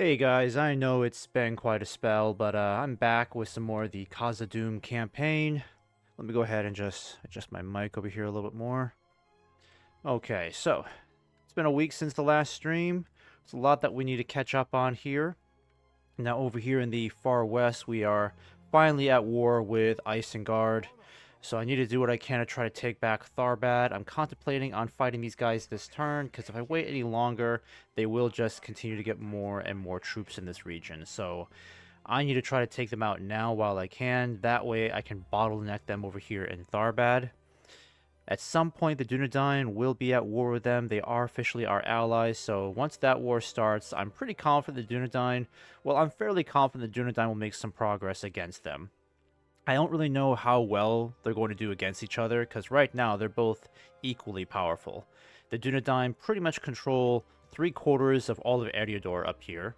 Hey guys, I know it's been quite a spell, but I'm back with some more of the Khazâd campaign. Let me go ahead and just adjust my mic over here a little bit more. Okay, so it's been a week since the last stream. There's a lot that we need to catch up on here. Now over here in the far west, we are finally at war with Isengard. So I need to do what I can to try to take back Tharbad. I'm contemplating on fighting these guys this turn, because if I wait any longer, they will just continue to get more and more troops in this region. So I need to try to take them out now while I can. That way I can bottleneck them over here in Tharbad. At some point, the Dunedain will be at war with them. They are officially our allies, so once that war starts, I'm pretty confident the Dunedain... Well, I'm fairly confident the Dunedain will make some progress against them. I don't really know how well they're going to do against each other, because right now they're both equally powerful. The Dunedain pretty much control 3/4 of all of Eriador up here.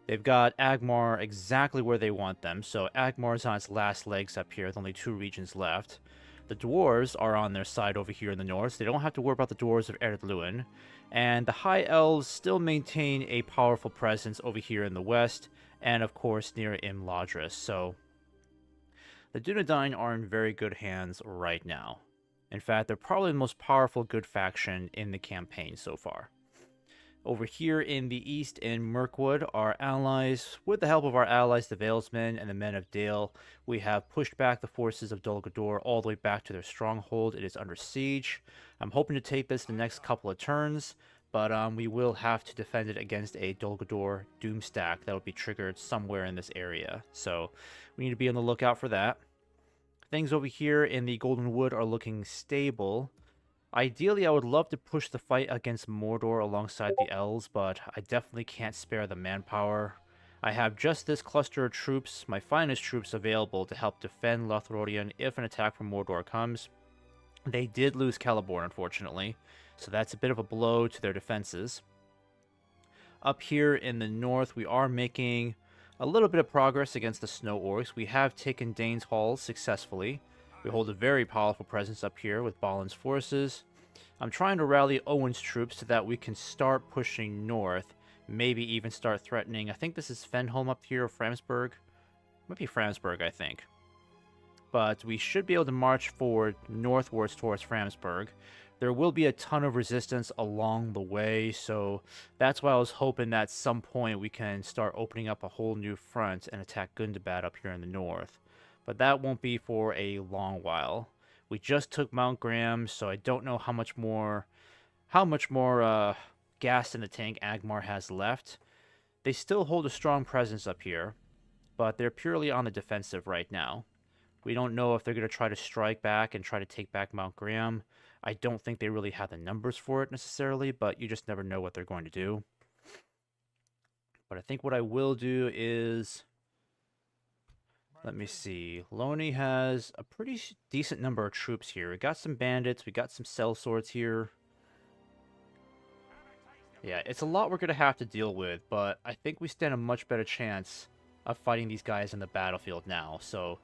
They've got Agmar exactly where they want them, so Agmar's on its last legs up here with only 2 regions left. The dwarves are on their side over here in the north, so they don't have to worry about the dwarves of Ered Luin. And the high elves still maintain a powerful presence over here in the west, and of course near Imladris, so the Dunedain are in very good hands right now. In fact, they're probably the most powerful good faction in the campaign so far. Over here in the east in Mirkwood, our allies, with the help of our allies, the Valesmen and the Men of Dale, we have pushed back the forces of Dol Guldur all the way back to their stronghold. It is under siege. I'm hoping to take this the next couple of turns, but we will have to defend it against a Dol Guldur Doomstack that will be triggered somewhere in this area. So we need to be on the lookout for that. Things over here in the Golden Wood are looking stable. Ideally, I would love to push the fight against Mordor alongside the elves, but I definitely can't spare the manpower. I have just this cluster of troops, my finest troops, available to help defend Lothlorien if an attack from Mordor comes. They did lose Celeborn, unfortunately, so that's a bit of a blow to their defenses. Up here in the north, we are making a little bit of progress against the Snow Orcs. We have taken Dane's Hall successfully. We hold a very powerful presence up here with Balin's forces. I'm trying to rally Owen's troops so that we can start pushing north. Maybe even start threatening. I think this is Fenholm up here, or Framsburg. Might be Framsburg, I think. But we should be able to march forward northwards towards Framsburg. There will be a ton of resistance along the way, so that's why I was hoping that at some point we can start opening up a whole new front and attack Gundabad up here in the north. But that won't be for a long while. We just took Mount Graham, so I don't know how much more gas in the tank Agmar has left. They still hold a strong presence up here, but they're purely on the defensive right now. We don't know if they're going to try to strike back and try to take back Mount Graham. I don't think they really have the numbers for it necessarily, but you just never know what they're going to do. But I think what I will do is... Let me see. Loney has a pretty decent number of troops here. We got some bandits. We got some sellswords here. Yeah, it's a lot we're going to have to deal with, but I think we stand a much better chance of fighting these guys in the battlefield now. So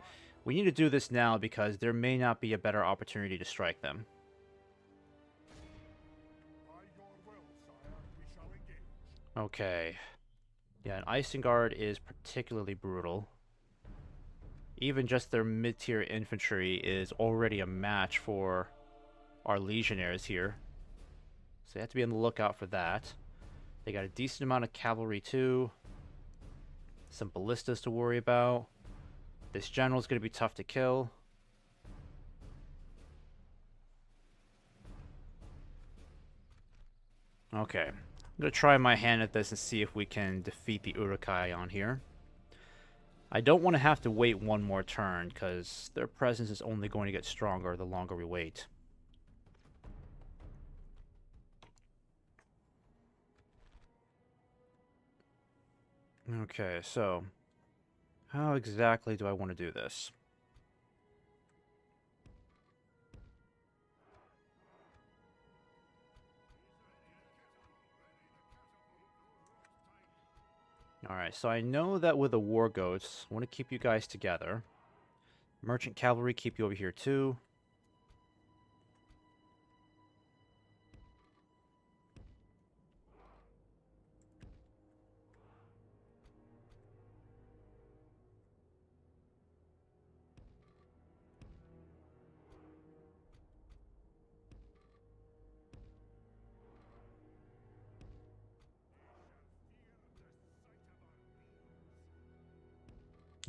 we need to do this now because there may not be a better opportunity to strike them. Okay. Yeah, and Isengard is particularly brutal. Even just their mid-tier infantry is already a match for our legionnaires here. So you have to be on the lookout for that. They got a decent amount of cavalry too. Some ballistas to worry about. This general's going to be tough to kill. Okay. I'm going to try my hand at this and see if we can defeat the Uruk-hai on here. I don't want to have to wait one more turn, because their presence is only going to get stronger the longer we wait. Okay, so how exactly do I want to do this? Alright, so I know that with the War Goats, I want to keep you guys together. Merchant Cavalry, keep you over here too.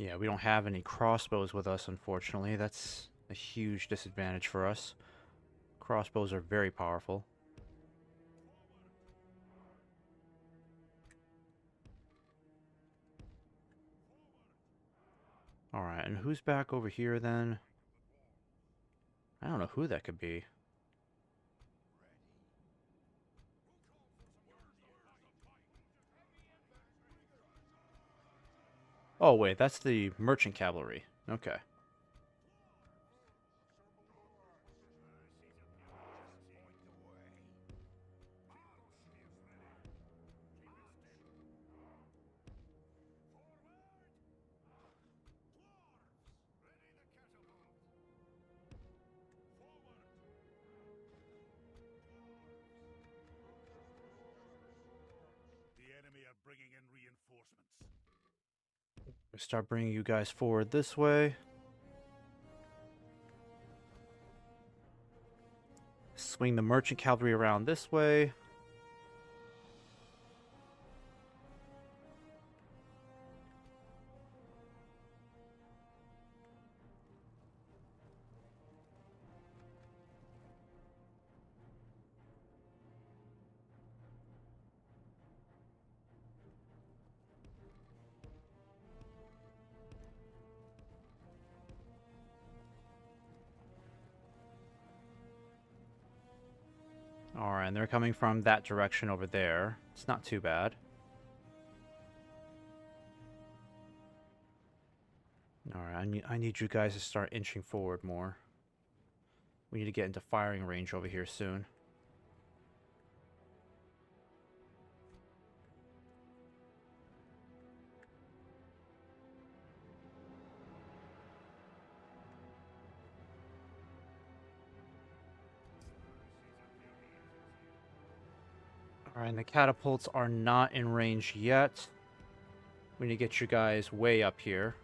Yeah, we don't have any crossbows with us, unfortunately. That's a huge disadvantage for us. Crossbows are very powerful. Alright, and who's back over here then? I don't know who that could be. Oh, wait, that's the merchant cavalry. Okay. The enemy are bringing in reinforcements. Start bringing you guys forward this way. Swing the merchant cavalry around this way. Alright, and they're coming from that direction over there. It's not too bad. Alright, I need you guys to start inching forward more. We need to get into firing range over here soon. Alright, and the catapults are not in range yet. We need to get you guys way up here.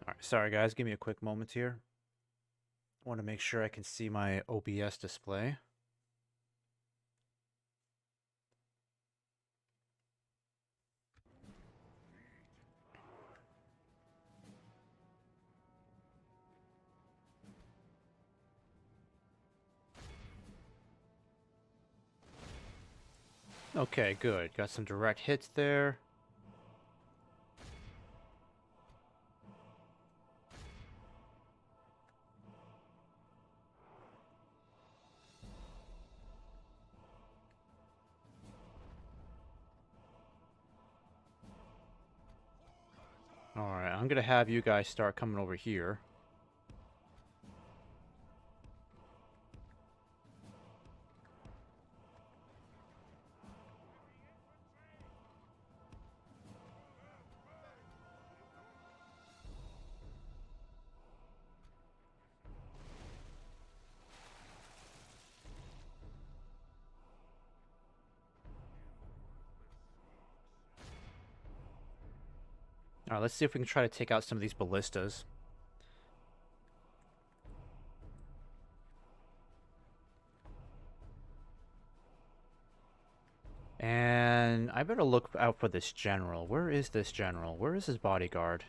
Alright, sorry guys, give me a quick moment here. I want to make sure I can see my OBS display. Okay, good. Got some direct hits there. Alright, I'm gonna have you guys start coming over here. Alright, let's see if we can try to take out some of these ballistas. And I better look out for this general. Where is this general? Where is his bodyguard?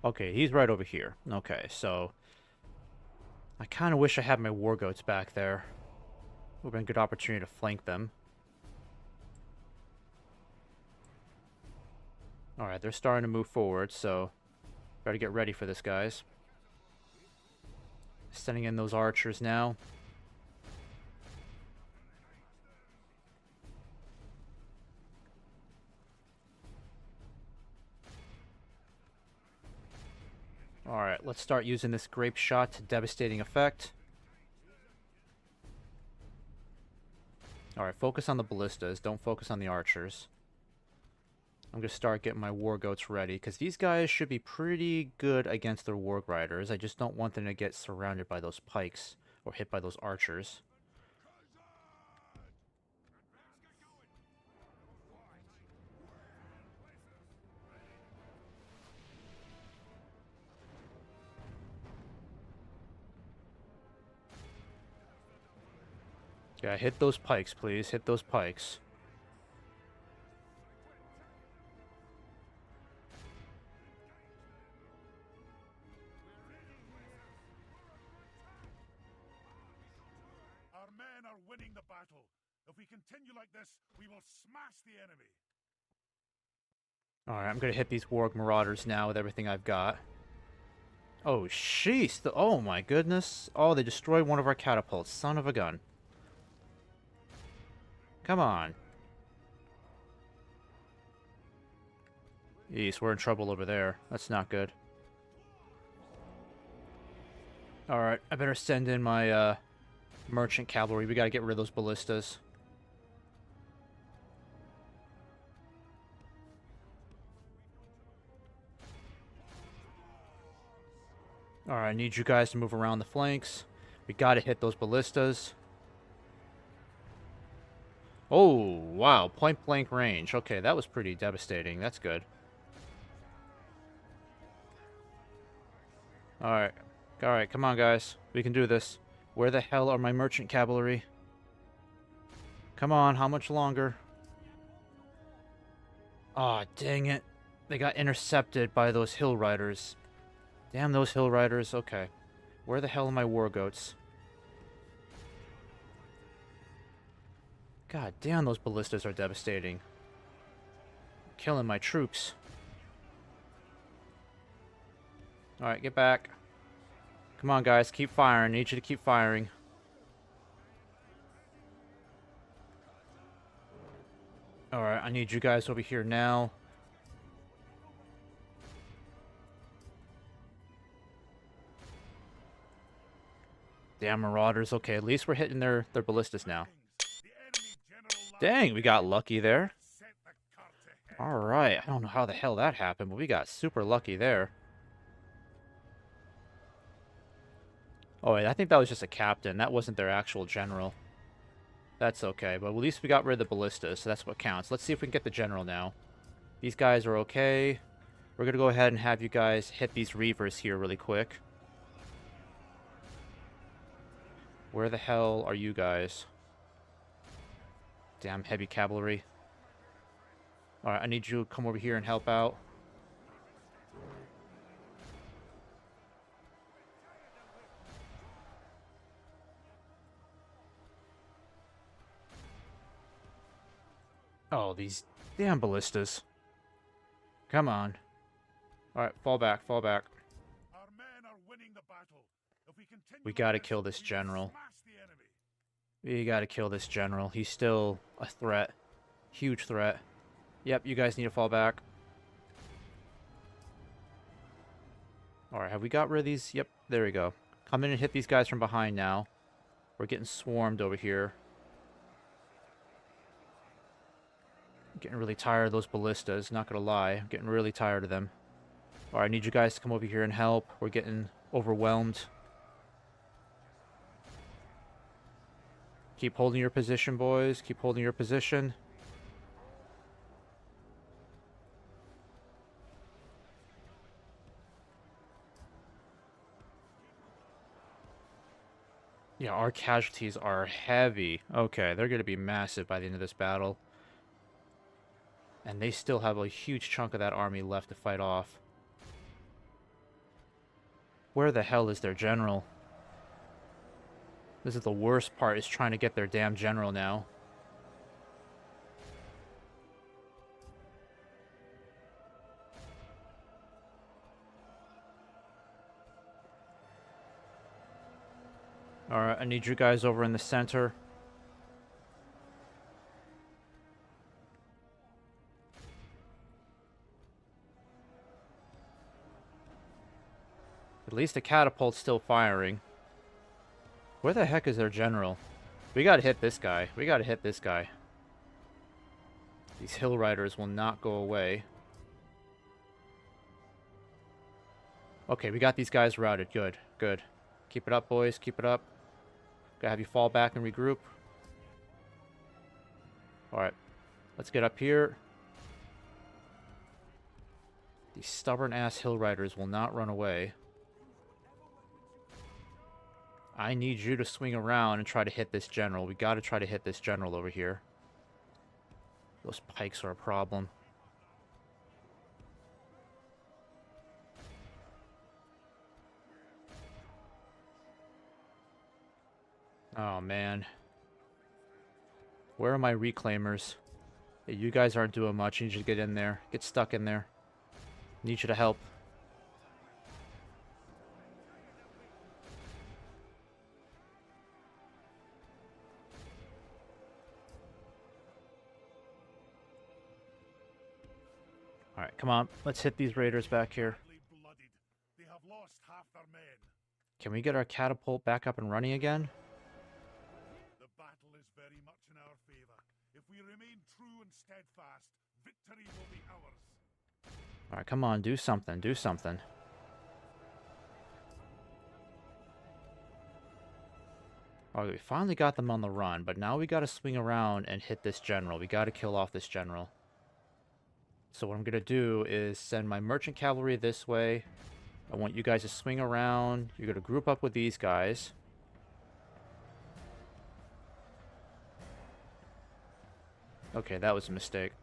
Okay, he's right over here. Okay, so I kind of wish I had my war goats back there. Would have been a good opportunity to flank them. Alright, they're starting to move forward, so better get ready for this, guys. Sending in those archers now. Alright, let's start using this grape shot to devastating effect. Alright, focus on the ballistas. Don't focus on the archers. I'm going to start getting my war goats ready, because these guys should be pretty good against their warg riders. I just don't want them to get surrounded by those pikes, or hit by those archers. Yeah, hit those pikes, please. Hit those pikes. Our men are winning the battle. If we continue like this, we will smash the enemy. Alright, I'm gonna hit these warg marauders now with everything I've got. Oh, sheesh! Oh my goodness. Oh, they destroyed one of our catapults. Son of a gun. Come on. East, we're in trouble over there. That's not good. Alright, I better send in my merchant cavalry. We gotta get rid of those ballistas. Alright, I need you guys to move around the flanks. We gotta hit those ballistas. Oh, wow. Point blank range. Okay, that was pretty devastating. That's good. Alright. Alright, come on, guys. We can do this. Where the hell are my merchant cavalry? Come on, how much longer? Aw, dang it. They got intercepted by those hill riders. Damn those hill riders. Okay. Where the hell are my war goats? God damn, those ballistas are devastating. Killing my troops. Alright, get back. Come on, guys. Keep firing. I need you to keep firing. Alright, I need you guys over here now. Damn marauders. Okay, at least we're hitting their ballistas now. Dang, we got lucky there. Alright, I don't know how the hell that happened, but we got super lucky there. Oh, wait, I think that was just a captain. That wasn't their actual general. That's okay, but at least we got rid of the ballistas, so that's what counts. Let's see if we can get the general now. These guys are okay. We're going to go ahead and have you guys hit these reavers here really quick. Where the hell are you guys? Damn heavy cavalry. Alright, I need you to come over here and help out. Oh, these damn ballistas. Come on. Alright, fall back, fall back. Our men are winning the battle. If we continue We like gotta this, kill this we will general. smash the enemy. We gotta kill this general. He's still a threat. Huge threat. Yep, you guys need to fall back. Alright, have we got rid of these? Yep, there we go. Come in and hit these guys from behind now. We're getting swarmed over here. Getting really tired of those ballistas, not gonna lie. I'm getting really tired of them. Alright, I need you guys to come over here and help. We're getting overwhelmed. Keep holding your position, boys. Keep holding your position. Yeah, our casualties are heavy. Okay, they're going to be massive by the end of this battle. And they still have a huge chunk of that army left to fight off. Where the hell is their general? This is the worst part, is trying to get their damn general now. Alright, I need you guys over in the center. At least the catapult's still firing. Where the heck is their general? We gotta hit this guy. We gotta hit this guy. These hill riders will not go away. Okay, we got these guys routed. Good, good. Keep it up, boys. Keep it up. Gotta have you fall back and regroup. Alright. Let's get up here. These stubborn-ass hill riders will not run away. I need you to swing around and try to hit this general. We gotta try to hit this general over here. Those pikes are a problem. Oh, man. Where are my reclaimers? Hey, you guys aren't doing much. You need you to get in there. Get stuck in there. Need you to help. Alright, come on. Let's hit these raiders back here. They have lost half their men. Can we get our catapult back up and running again? The battle is very much in our favor. If we remain true and steadfast, victory will be ours. Alright, come on. Do something. Do something. Alright, we finally got them on the run, but now we gotta swing around and hit this general. We gotta kill off this general. So what I'm gonna do is send my merchant cavalry this way. I want you guys to swing around. You're gonna group up with these guys. Okay, that was a mistake.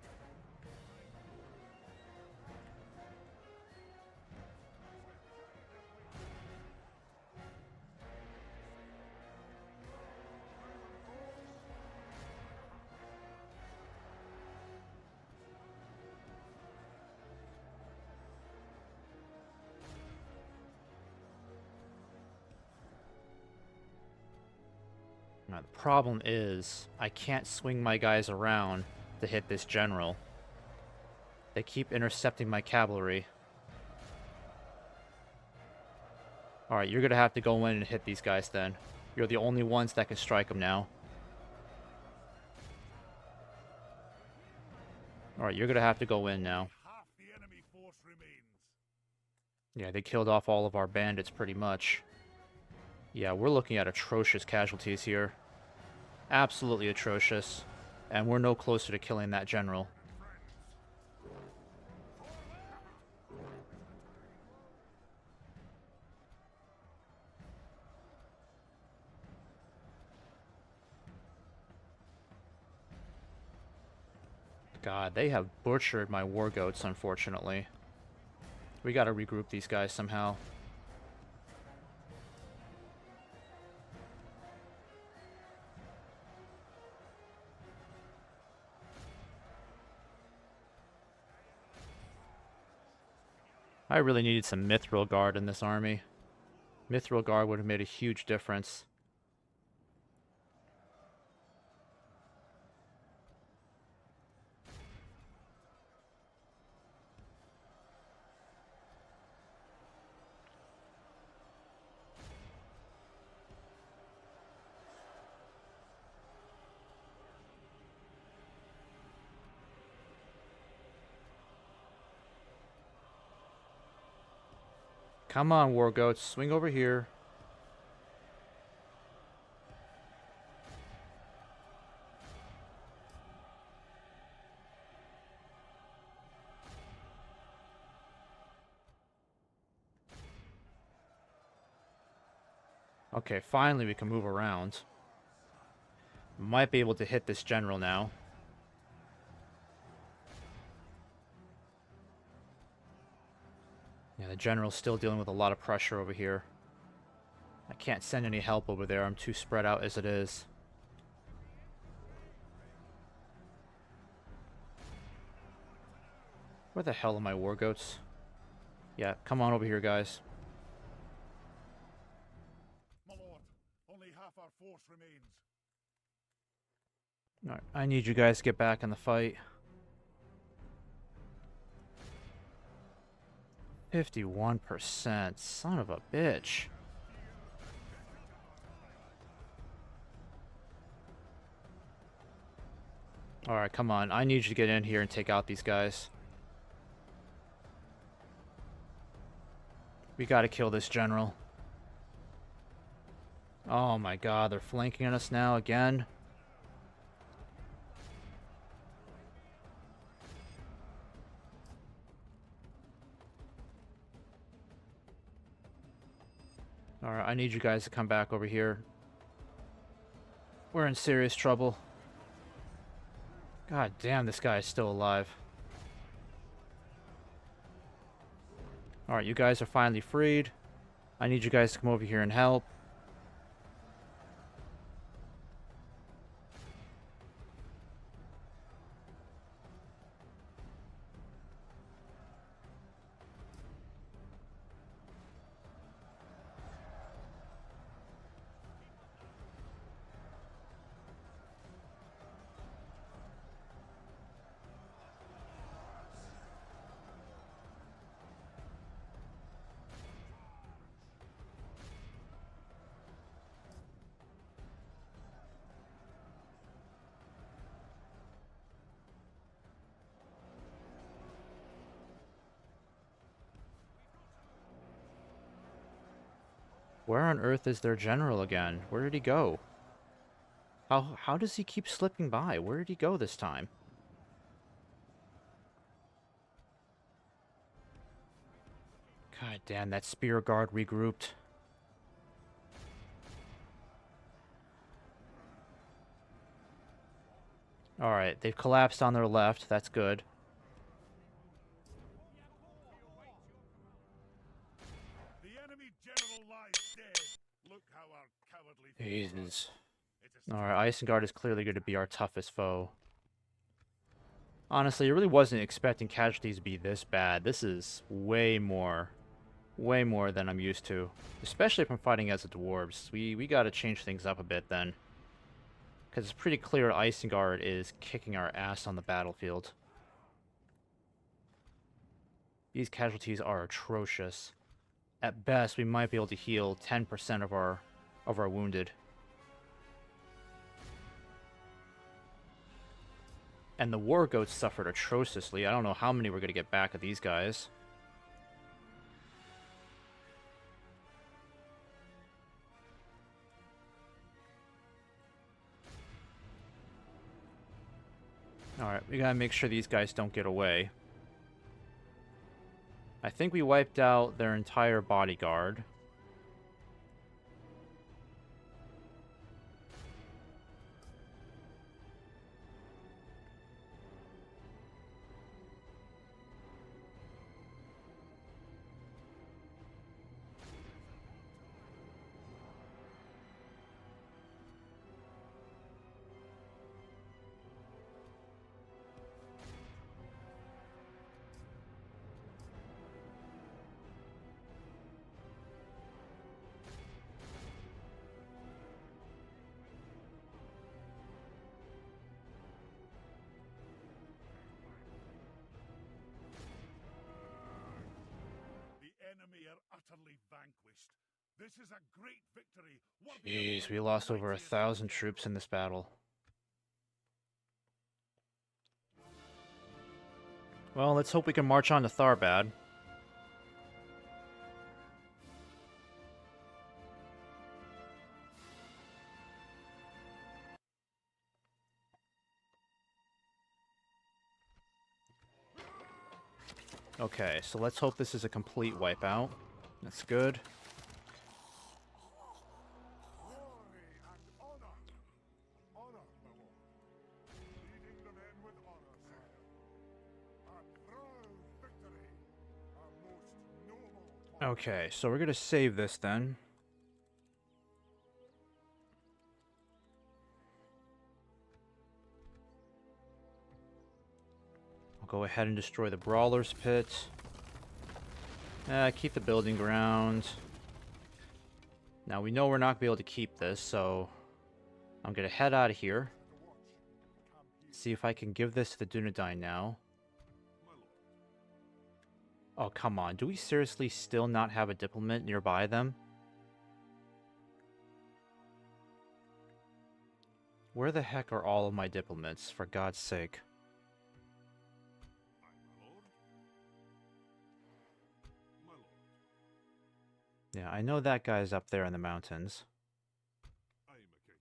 Now, the problem is, I can't swing my guys around to hit this general. They keep intercepting my cavalry. Alright, you're gonna have to go in and hit these guys then. You're the only ones that can strike them now. Alright, you're gonna have to go in now. Half the enemy force remains. Yeah, they killed off all of our bandits pretty much. Yeah, we're looking at atrocious casualties here. Absolutely atrocious. And we're no closer to killing that general. God, they have butchered my war goats, unfortunately. We gotta regroup these guys somehow. I really needed some Mithril Guard in this army. Mithril Guard would have made a huge difference. Come on, war goats, swing over here. Okay, finally we can move around. Might be able to hit this general now. Yeah, the general's still dealing with a lot of pressure over here. I can't send any help over there. I'm too spread out as it is. Where the hell are my war goats? Yeah, come on over here, guys. My lord, only half our force remains. Alright, I need you guys to get back in the fight. 51%. Son of a bitch. Alright, come on. I need you to get in here and take out these guys. We gotta kill this general. Oh my god, they're flanking us now again. Alright, I need you guys to come back over here. We're in serious trouble. God damn, this guy is still alive. Alright, you guys are finally freed. I need you guys to come over here and help. Where on earth is their general again? Where did he go? How does he keep slipping by? Where did he go this time? God damn, that spear guard regrouped. Alright, they've collapsed on their left. That's good. The enemy general lies dead. Look how our cowardly Jesus. Alright, Isengard is clearly going to be our toughest foe. Honestly, I really wasn't expecting casualties to be this bad. This is way more than I'm used to. Especially if I'm fighting as a dwarves. We gotta change things up a bit then. Because it's pretty clear Isengard is kicking our ass on the battlefield. These casualties are atrocious. At best, we might be able to heal 10% of our wounded. And the war goats suffered atrociously. I don't know how many we're going to get back of these guys. Alright, we gotta make sure these guys don't get away. I think we wiped out their entire bodyguard. Utterly vanquished. This is a great victory. Jeez, we lost over 1,000 troops in this battle. Well, let's hope we can march on to Tharbad. Okay, so let's hope this is a complete wipeout. That's good. Glory and honor. Honor, my lord. Leading the men with honor, sire. A proud victory. A most noble. Okay, so we're gonna save this then. I'll go ahead and destroy the Brawler's Pit. Keep the building ground. Now we know we're not gonna be able to keep this, so I'm gonna head out of here. See if I can give this to the Dunedain now. Oh, come on. Do we seriously still not have a diplomat nearby them? Where the heck are all of my diplomats, for God's sake? Aye, my lord. My lord. Yeah, I know that guy's up there in the mountains. Aye, my king.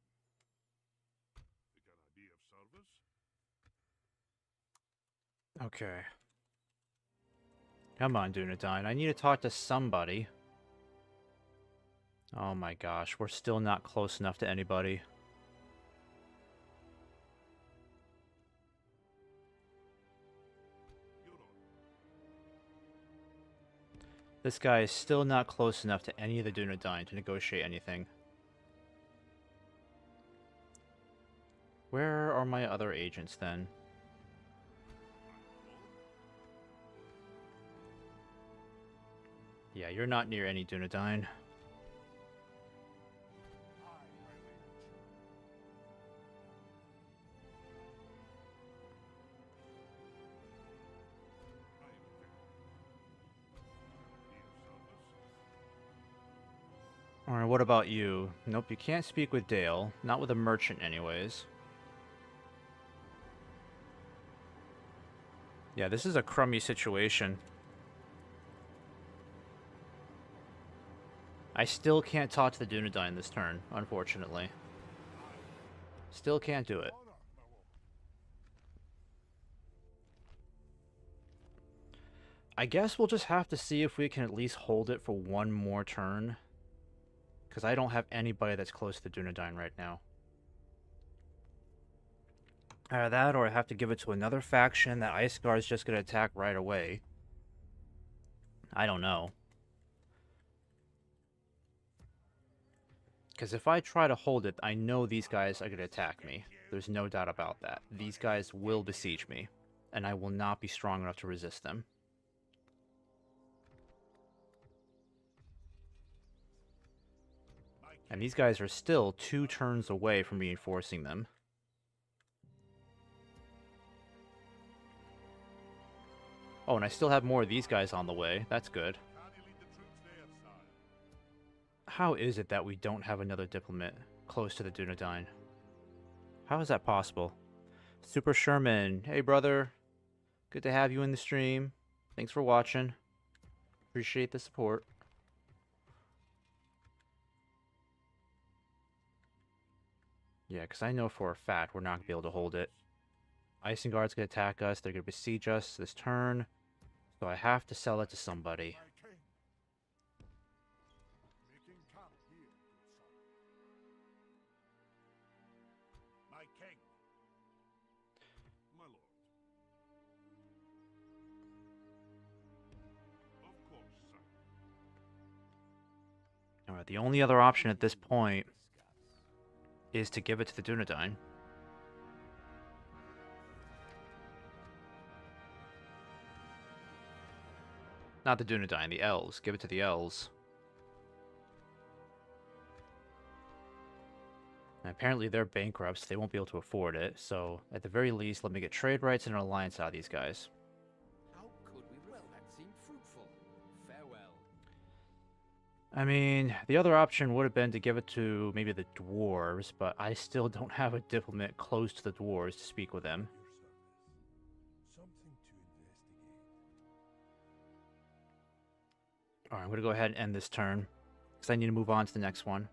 Can I be of service? Okay. Come on, Dunedain. I need to talk to somebody. Oh my gosh, we're still not close enough to anybody. Your honor. This guy is still not close enough to any of the Dunedain to negotiate anything. Where are my other agents then? Yeah, you're not near any Dunedain. Alright, what about you? Nope, you can't speak with Dale. Not with a merchant anyways. Yeah, this is a crummy situation. I still can't talk to the Dunedain this turn, unfortunately. Still can't do it. I guess we'll just have to see if we can at least hold it for one more turn. Because I don't have anybody that's close to the Dunedain right now. Either that, or I have to give it to another faction that Iceguard is just going to attack right away. I don't know. Because if I try to hold it, I know these guys are going to attack me. There's no doubt about that. These guys will besiege me. And I will not be strong enough to resist them. And these guys are still 2 turns away from reinforcing them. Oh, and I still have more of these guys on the way. That's good. How is it that we don't have another diplomat close to the Dunedain? How is that possible? Super Sherman, hey brother. Good to have you in the stream. Thanks for watching. Appreciate the support. Yeah, because I know for a fact we're not going to be able to hold it. Isengard's going to attack us. They're going to besiege us this turn. So I have to sell it to somebody. My king. My lord. Of course, sir. Alright, the only other option at this point is to give it to the Dunedain. Not the Dunedain, the elves. Give it to the elves. And apparently they're bankrupt, so they won't be able to afford it. So, at the very least, let me get trade rights and an alliance out of these guys. How could we? Well, that seemed fruitful. Farewell. I mean, the other option would have been to give it to maybe the dwarves, but I still don't have a diplomat close to the dwarves to speak with them. Something to investigate. Alright, I'm going to go ahead and end this turn, because I need to move on to the next one.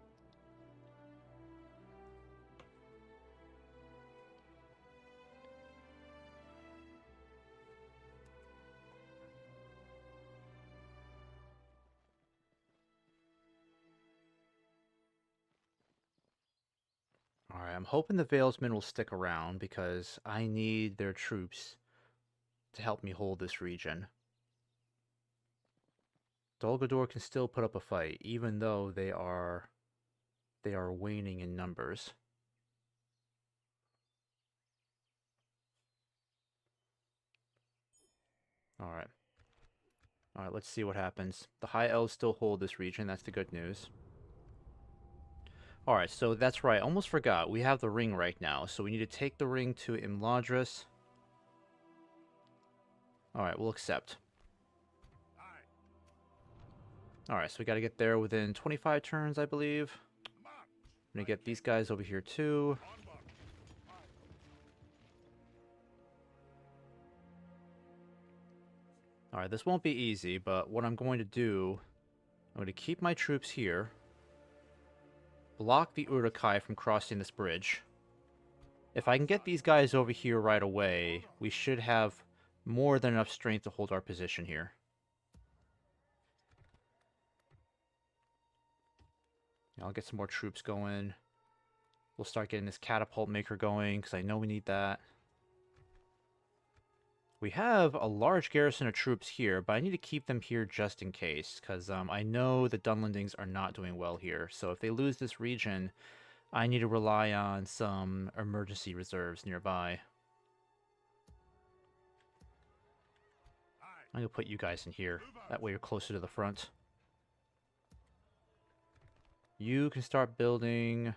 Alright, I'm hoping the Valesmen will stick around, because I need their troops to help me hold this region. Dol Guldur can still put up a fight, even though they are waning in numbers. Alright. Alright, let's see what happens. The High Elves still hold this region, that's the good news. Alright, so that's right, almost forgot. We have the ring right now, so we need to take the ring to Imladris. Alright, we'll accept. Aye, Alright, so we gotta get there within 25 turns, I believe. March! I'm gonna get these guys over here too. Onward! Alright, this won't be easy, but what I'm going to do, I'm going to keep my troops here. Block the Uruk-hai from crossing this bridge. If I can get these guys over here right away, we should have more than enough strength to hold our position here. I'll get some more troops going. We'll start getting this catapult maker going, because I know we need that. We have a large garrison of troops here, but I need to keep them here just in case, because I know the Dunlendings are not doing well here. So if they lose this region, I need to rely on some emergency reserves nearby. I'm going to put you guys in here. That way you're closer to the front. You can start building...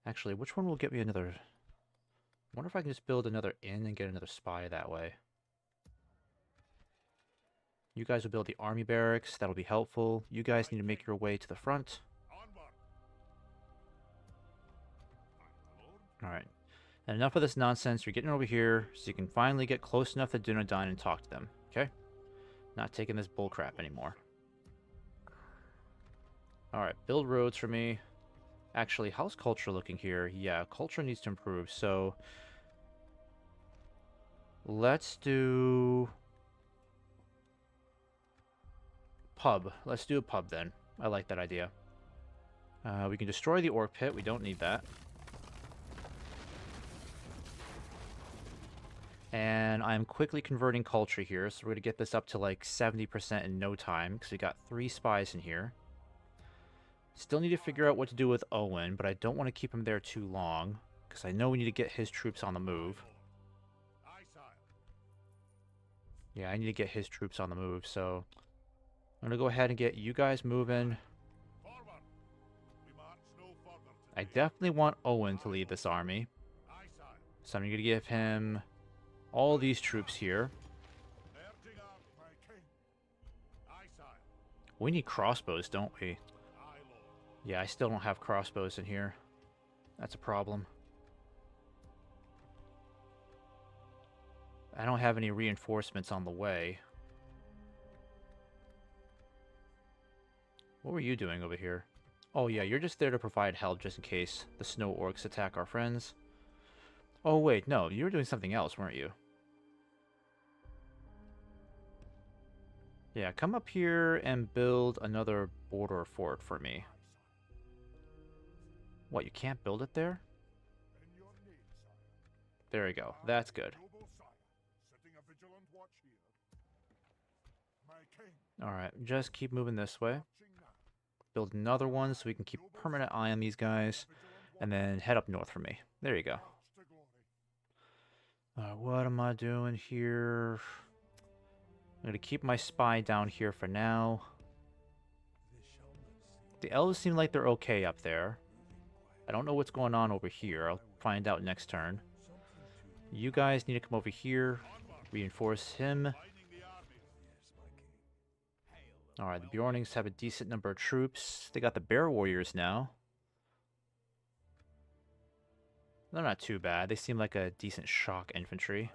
Actually, which one will get me another... I wonder if I can just build another inn and get another spy that way. You guys will build the army barracks. That'll be helpful. You guys need to make your way to the front. Onward! Alright. And enough of this nonsense. You're getting over here so you can finally get close enough to Dunedain and talk to them. Okay? Not taking this bullcrap anymore. Alright, build roads for me. Actually, how's culture looking here? Yeah, culture needs to improve, so... Let's do... Pub. Let's do a pub then. I like that idea. We can destroy the orc pit. We don't need that. And I'm quickly converting culture here, so we're going to get this up to like 70% in no time, because we got 3 spies in here. Still need to figure out what to do with Owen, but I don't want to keep him there too long, because I know we need to get his troops on the move. Aye, sire. Yeah, I need to get his troops on the move, so... I'm going to go ahead and get you guys moving. Forward! We march no further I today. definitely want Owen to lead this army, Aye, sire. so I'm going to give him all these troops here. Urging on, my king. Aye, sire. We need crossbows, don't we? Aye, lord. Yeah, I still don't have crossbows in here. That's a problem. I don't have any reinforcements on the way. What were you doing over here? Oh yeah, you're just there to provide help just in case the snow orcs attack our friends. Oh wait, no, you were doing something else, weren't you? Yeah, come up here and build another border fort for me. What, you can't build it there? In your name, sire. There we go. That's good. Noble sire, setting a vigilant watch here. My king, Alright, just keep moving this way. watching now. Build another one so we can keep a permanent eye on these guys. And then head up north for me. There you go. March to glory. What am I doing here? I'm going to keep my spy down here for now. The elves seem like they're okay up there. I don't know what's going on over here. I'll find out next turn. You guys need to come over here. Reinforce him. Lining the armies. Alright, the Bjornings have a decent number of troops. They got the Bear Warriors now. They're not too bad. They seem like a decent shock infantry.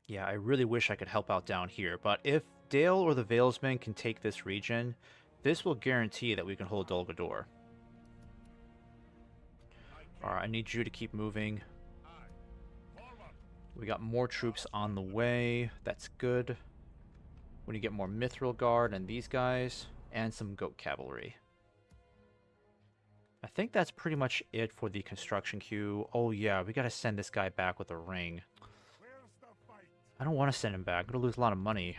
Yeah, I really wish I could help out down here, but if Dale or the Valesmen can take this region, this will guarantee that we can hold Dol Guldur. Alright, I need you to keep moving. We got more troops on the way. That's good. We need to get more Mithril Guard and these guys, and some Goat Cavalry. I think that's pretty much it for the construction queue. Oh yeah, we gotta send this guy back with a ring. Where's the fight? I don't want to send him back. I'm gonna lose a lot of money.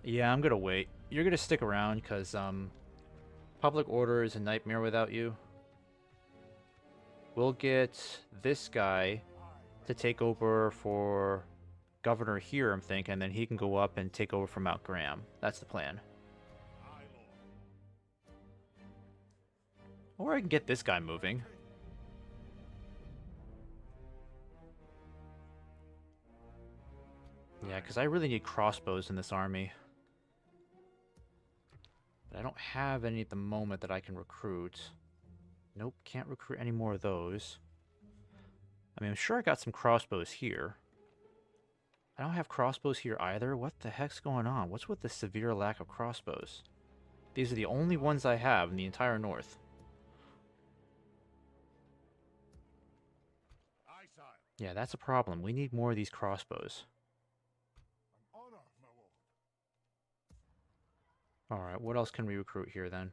Yeah, I'm gonna wait. You're gonna stick around because public order is a nightmare without you. We'll get this guy to take over for governor here, I'm thinking, and then he can go up and take over from Mount Graham. That's the plan. Aye, lord. Or I can get this guy moving. Yeah, because I really need crossbows in this army. But I don't have any at the moment that I can recruit. Nope, can't recruit any more of those. I mean, I'm sure I got some crossbows here. I don't have crossbows here either. What the heck's going on? What's with the severe lack of crossbows? These are the only ones I have in the entire north. Aye, sire. Yeah, that's a problem. We need more of these crossbows. An honor, my lord. Alright, what else can we recruit here then?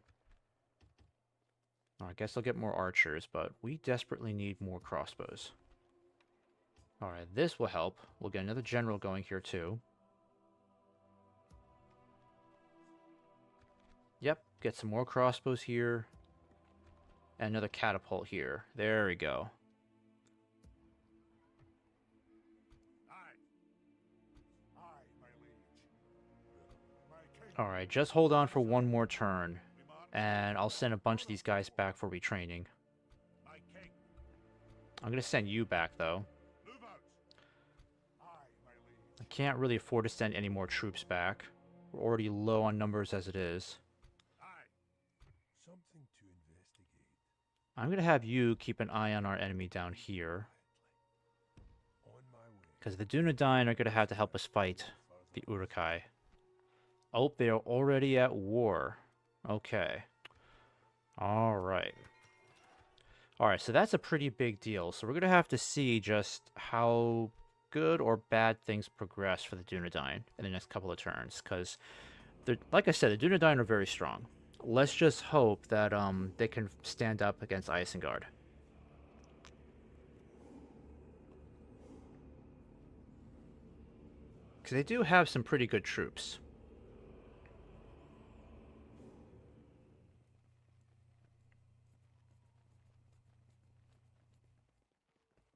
I guess I'll get more archers, but we desperately need more crossbows. Alright, this will help. We'll get another general going here too. Yep, get some more crossbows here. And another catapult here. There we go. Aye. Aye, my liege. My king. Alright, just hold on for one more turn. And I'll send a bunch of these guys back for retraining. My king. I'm going to send you back, though. Move out. Aye, my liege. I can't really afford to send any more troops back. We're already low on numbers as it is. Aye. Something to investigate. I'm going to have you keep an eye on our enemy down here. On my way. Because the Dunedain are going to have to help us fight the Uruk-hai. Oh, they are already at war. Okay. Alright. Alright, so that's a pretty big deal. So we're going to have to see just how good or bad things progress for the Dunedain in the next couple of turns. Because, like I said, the Dunedain are very strong. Let's just hope that they can stand up against Isengard. Because they do have some pretty good troops.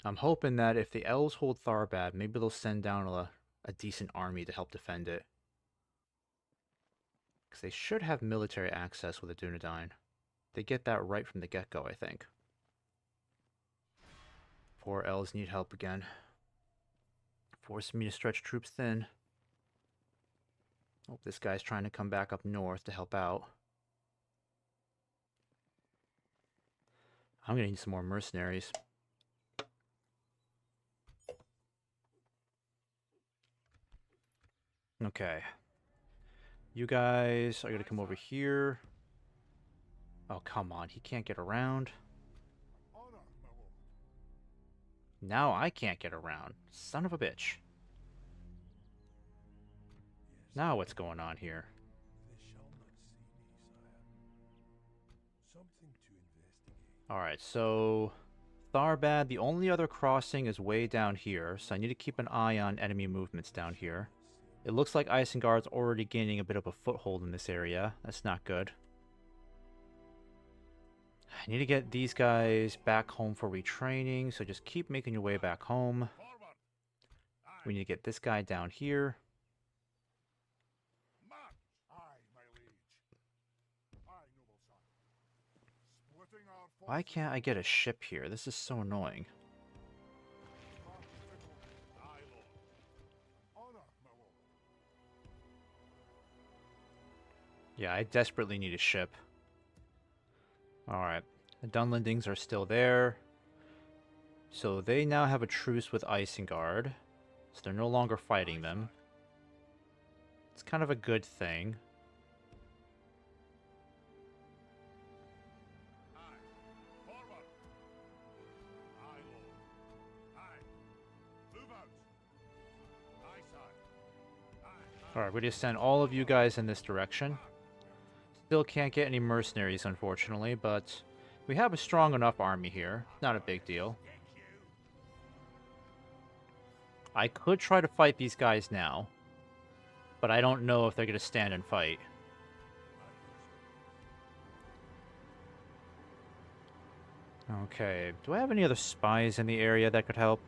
I'm hoping that if the elves hold Tharbad, maybe they'll send down a decent army to help defend it. Because they should have military access with the Dunedain. They get that right from the get-go, I think. Poor elves need help again. Forcing me to stretch troops thin. Oh, this guy's trying to come back up north to help out. I'm gonna need some more mercenaries. Okay. You guys are going to come over here. Oh, come on. He can't get around. Honor, my lord. Now I can't get around. Son of a bitch. Now what's going on here? They shall not see me, sire. Something to investigate. Alright, so Tharbad, the only other crossing is way down here, so I need to keep an eye on enemy movements down here. It looks like Isengard's already gaining a bit of a foothold in this area. That's not good. I need to get these guys back home for retraining, so just keep making your way back home. Forward. Aye. We need to get this guy down here. March. Aye, my liege. Aye, noble sire. Splitting our forces. Why can't I get a ship here? This is so annoying. Aye, lord. Honor, my lord. Yeah, I desperately need a ship. Alright. The Dunlendings are still there. So they now have a truce with Isengard. So they're no longer fighting them. It's kind of a good thing. Aye. Forward. Aye, lord. Aye. Move out. Aye, sire. Aye. Alright, we're going to send all of you guys in this direction. Still can't get any mercenaries, unfortunately, but we have a strong enough army here. Not a big deal. I could try to fight these guys now, but I don't know if they're going to stand and fight. Okay, do I have any other spies in the area that could help?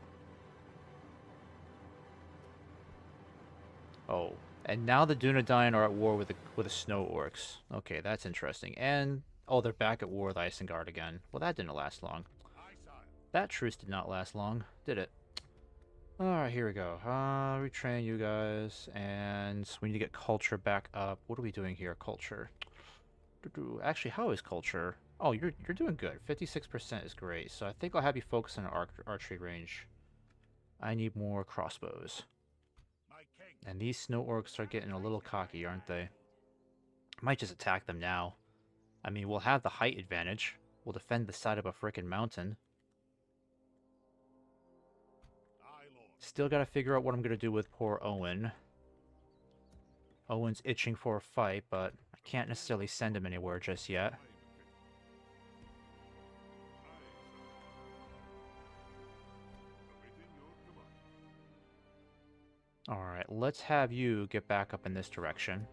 Oh, and now the Dunedain are at war with the Snow Orcs. Okay, that's interesting. And, oh, they're back at war with Isengard again. Well, that didn't last long. Aye, sire. That truce did not last long, did it? Alright, here we go. Retrain you guys, and we need to get culture back up. What are we doing here? Culture. Actually, how is culture? Oh, you're doing good. 56% is great. So I think I'll have you focus on archery range. I need more crossbows. My king. And these snow orcs are getting a little cocky, aren't they? Might just attack them now. I mean, we'll have the height advantage. We'll defend the side of a frickin' mountain. Aye, lord. Still gotta figure out what I'm gonna do with poor Owen. Owen's itching for a fight, but I can't necessarily send him anywhere just yet. Alright, let's have you get back up in this direction.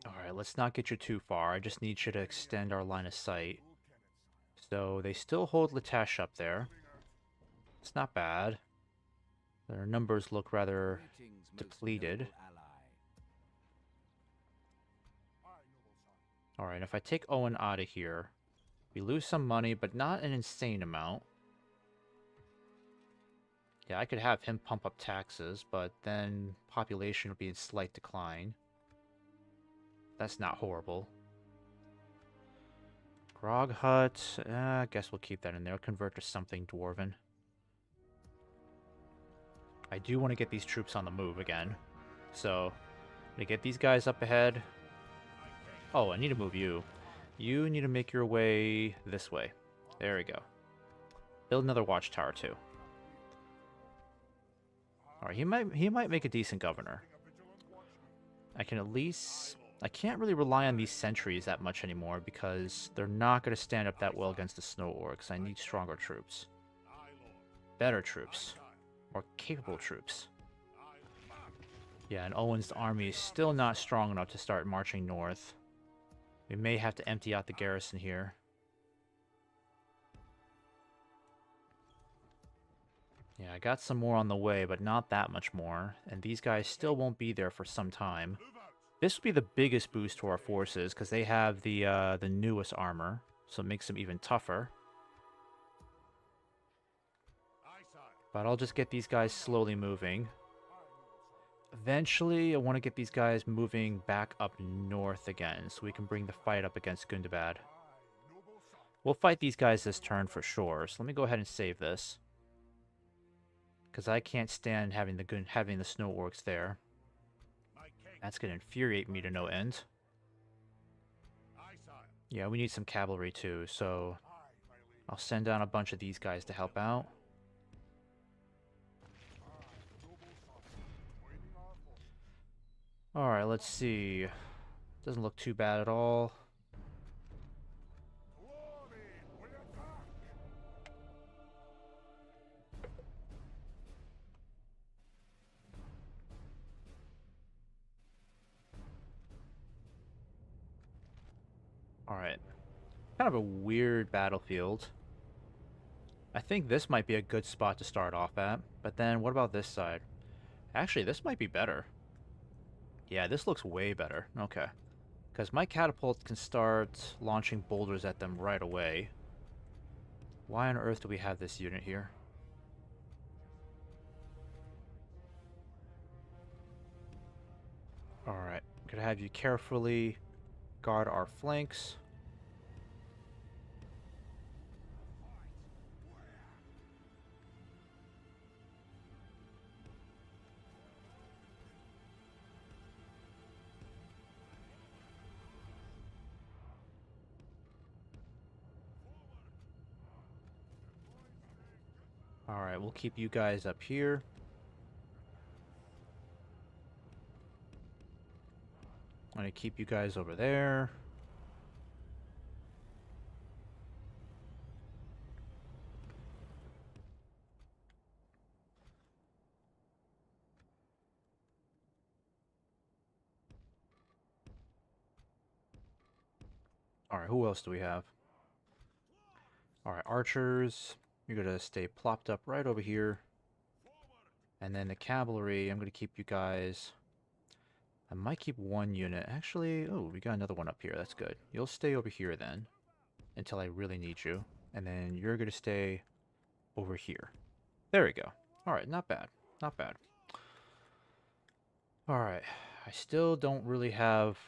Alright, let's not get you too far. I just need you to extend our line of sight. So they still hold Litesh up there. It's not bad. Their numbers look rather depleted. Alright, if I take Owen out of here, we lose some money, but not an insane amount. Yeah, I could have him pump up taxes, but then population would be in slight decline. That's not horrible. Grog Hut, I guess we'll keep that in there. Convert to something Dwarven. I do want to get these troops on the move again. So, I'm going to get these guys up ahead. Oh, I need to move you. You need to make your way this way. There we go. Build another watchtower too. Alright, he might make a decent governor. I can at least... I can't really rely on these sentries that much anymore because they're not going to stand up that well against the snow orcs. I need stronger troops. Better troops. More capable troops. Yeah, and Owen's army is still not strong enough to start marching north. We may have to empty out the garrison here. Yeah, I got some more on the way, but not that much more. And these guys still won't be there for some time. This will be the biggest boost to our forces, because they have the newest armor. So it makes them even tougher. But I'll just get these guys slowly moving. Eventually, I want to get these guys moving back up north again, so we can bring the fight up against Gundabad. We'll fight these guys this turn for sure, so let me go ahead and save this. Because I can't stand having the snow orcs there. That's going to infuriate me to no end. Yeah, we need some cavalry too, so I'll send down a bunch of these guys to help out. Alright, let's see. Doesn't look too bad at all. Alright. Kind of a weird battlefield. I think this might be a good spot to start off at. But then, what about this side? Actually, this might be better. Yeah, this looks way better. Okay. Because my catapult can start launching boulders at them right away. Why on earth do we have this unit here? Alright. Gonna have you carefully guard our flanks. Alright, we'll keep you guys up here. I'm gonna keep you guys over there. Alright, who else do we have? Alright, archers. You're gonna stay plopped up right over here. And then the cavalry, I'm gonna keep you guys... I might keep one unit. Actually, oh, we got another one up here. That's good. You'll stay over here then. until I really need you. And then you're going to stay over here. There we go. Alright, not bad. Not bad. Alright, I still don't really have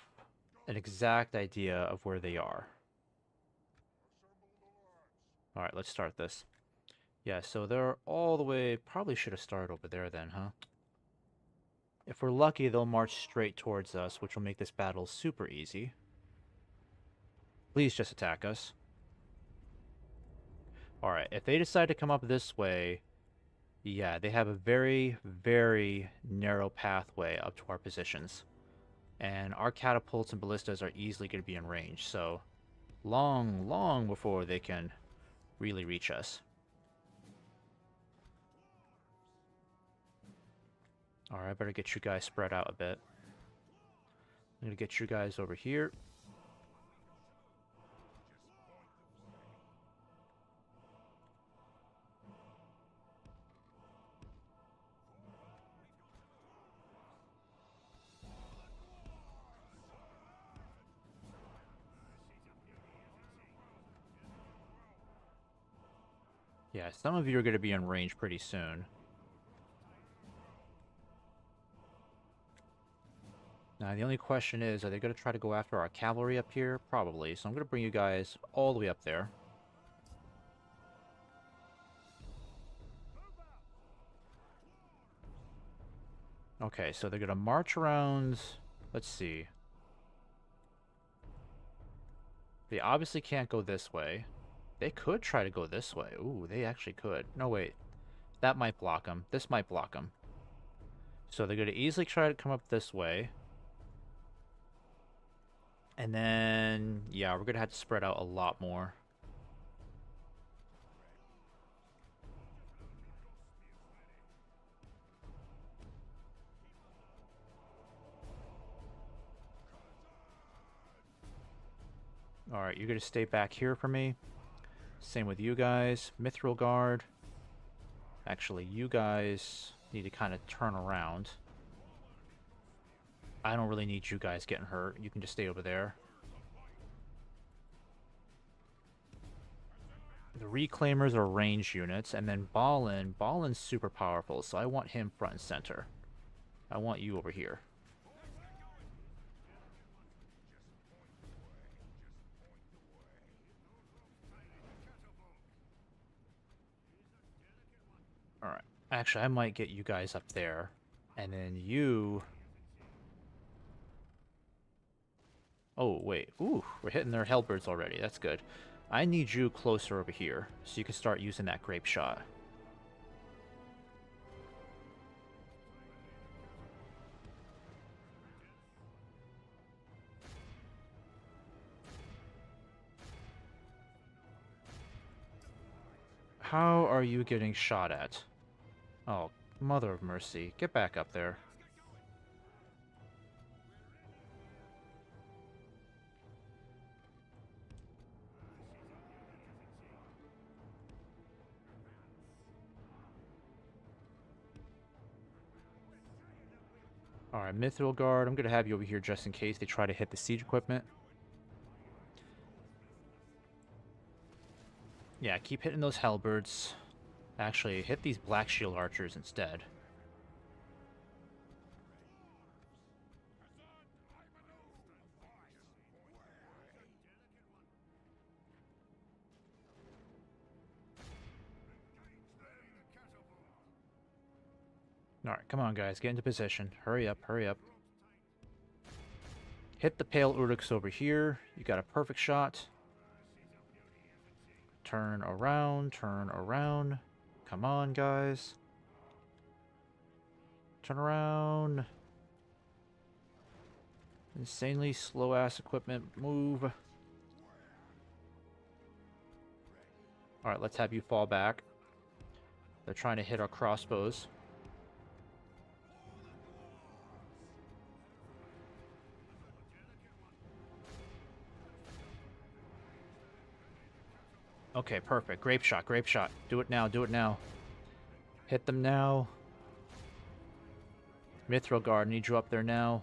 an exact idea of where they are. Alright, let's start this. Yeah, so they're all the way... Probably should have started over there then, huh? If we're lucky, they'll march straight towards us, which will make this battle super easy. Please just attack us. Alright, if they decide to come up this way... Yeah, they have a very, very narrow pathway up to our positions. And our catapults and ballistas are easily going to be in range, so... Long, long before they can really reach us. Alright, I better get you guys spread out a bit. I'm going to get you guys over here. Yeah, some of you are going to be in range pretty soon. Now, the only question is, are they going to try to go after our cavalry up here? Probably. So I'm going to bring you guys all the way up there. Okay, so they're going to march around... Let's see. They obviously can't go this way. They could try to go this way. Ooh, they actually could. No, wait. That might block them. This might block them. So they're going to easily try to come up this way. And then, yeah, we're going to have to spread out a lot more. Alright, you're going to stay back here for me. Same with you guys. Mithril Guard. Actually, you guys need to kind of turn around. I don't really need you guys getting hurt. You can just stay over there. The Reclaimers are range units, and then Balin's super powerful, so I want him front and center. I want you over here. Alright. Actually, I might get you guys up there, and then you... Oh, wait. Ooh, we're hitting their halberds already. That's good. I need you closer over here, so you can start using that grape shot. How are you getting shot at? Oh, mother of mercy. Get back up there. Alright, Mithril Guard. I'm going to have you over here just in case they try to hit the siege equipment. Yeah, keep hitting those halberds. Actually, hit these Black Shield archers instead. Alright, come on guys, get into position. Hurry up, hurry up. Hit the Pale Uruks over here. You got a perfect shot. Turn around, turn around. Come on, guys. Turn around. Insanely slow-ass equipment. Move. Alright, let's have you fall back. They're trying to hit our crossbows. Okay, perfect. Grape shot, grape shot. Do it now, do it now. Hit them now. Mithril Guard, need you up there now.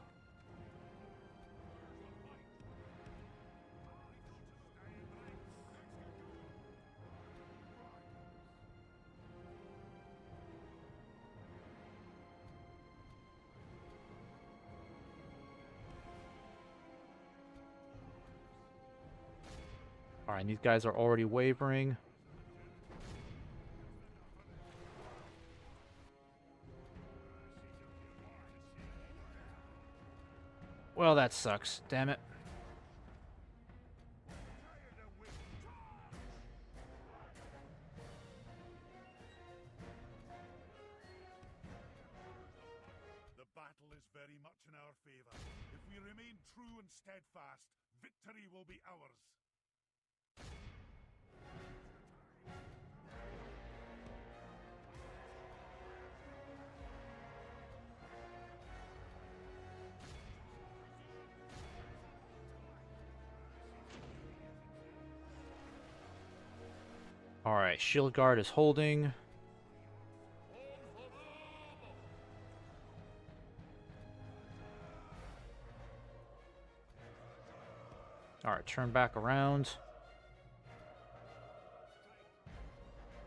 Alright, these guys are already wavering. Well, that sucks. Damn it. The battle is very much in our favor. If we remain true and steadfast, victory will be ours. Alright, shield guard is holding. Alright, turn back around.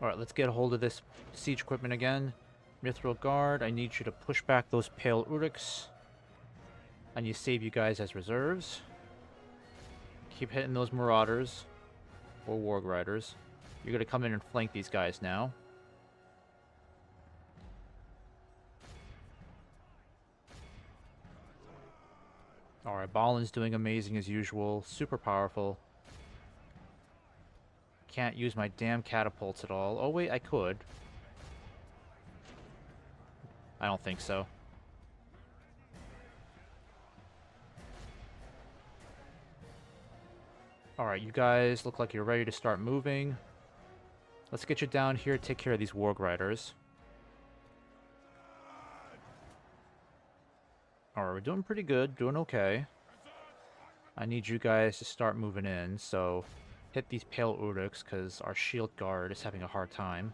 Alright, let's get a hold of this siege equipment again. Mithril Guard, I need you to push back those Pale Uruks. I need to save you guys as reserves. Keep hitting those Marauders. Or Warg Riders. You're going to come in and flank these guys now. Alright, Balin's doing amazing as usual. Super powerful. Can't use my damn catapults at all. Oh wait, I could. I don't think so. Alright, you guys look like you're ready to start moving. Let's get you down here, take care of these Warg Riders. Alright, we're doing pretty good, doing okay. I need you guys to start moving in, so hit these Pale Uruks, because our shield guard is having a hard time.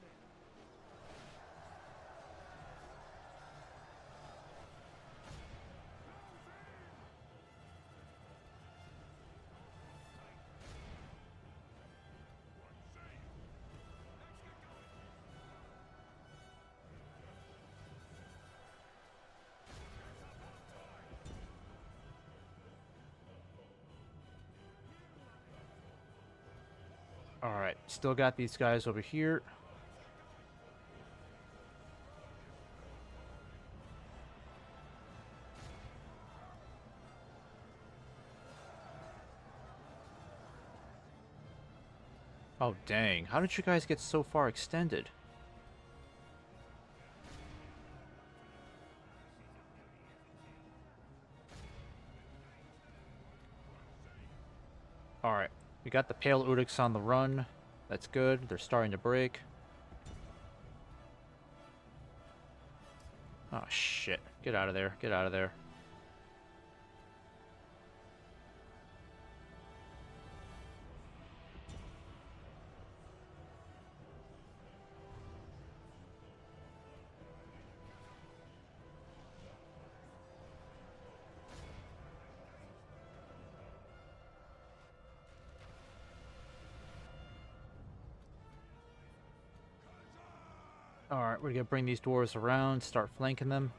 Alright, still got these guys over here. Oh dang, how did you guys get so far extended? Alright, we got the Pale Uruks on the run. That's good, they're starting to break. Oh shit, get out of there, get out of there. Alright, we're gonna bring these dwarves around, start flanking them.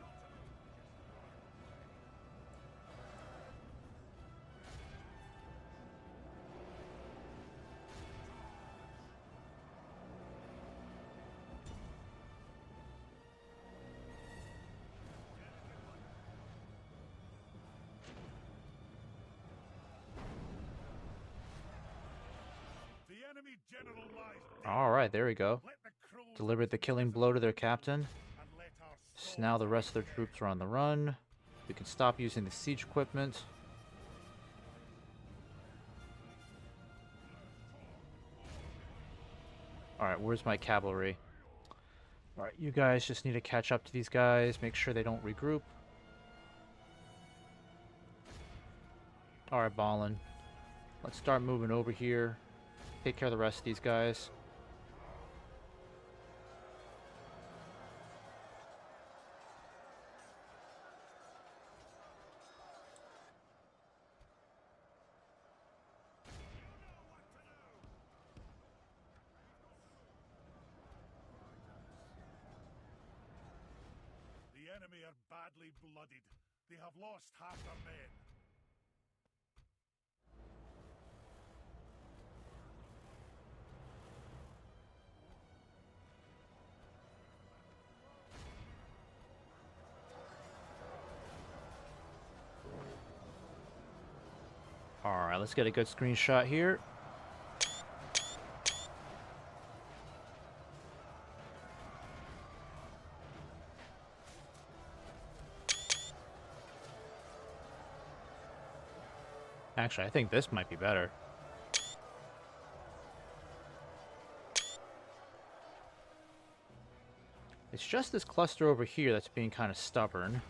The enemy general lies dead. Alright, there we go. Let the crows Delivered the killing blow to their captain. and let our So now the rest of their troops are on the run. We can stop using the siege equipment. Alright, where's my cavalry? Alright, you guys just need to catch up to these guys, make sure they don't regroup. Alright, Balin. Let's start moving over here. Take care of the rest of these guys. The enemy are badly blooded. They have lost half their men. Alright, let's get a good screenshot here. Actually, I think this might be better. It's just this cluster over here that's being kind of stubborn.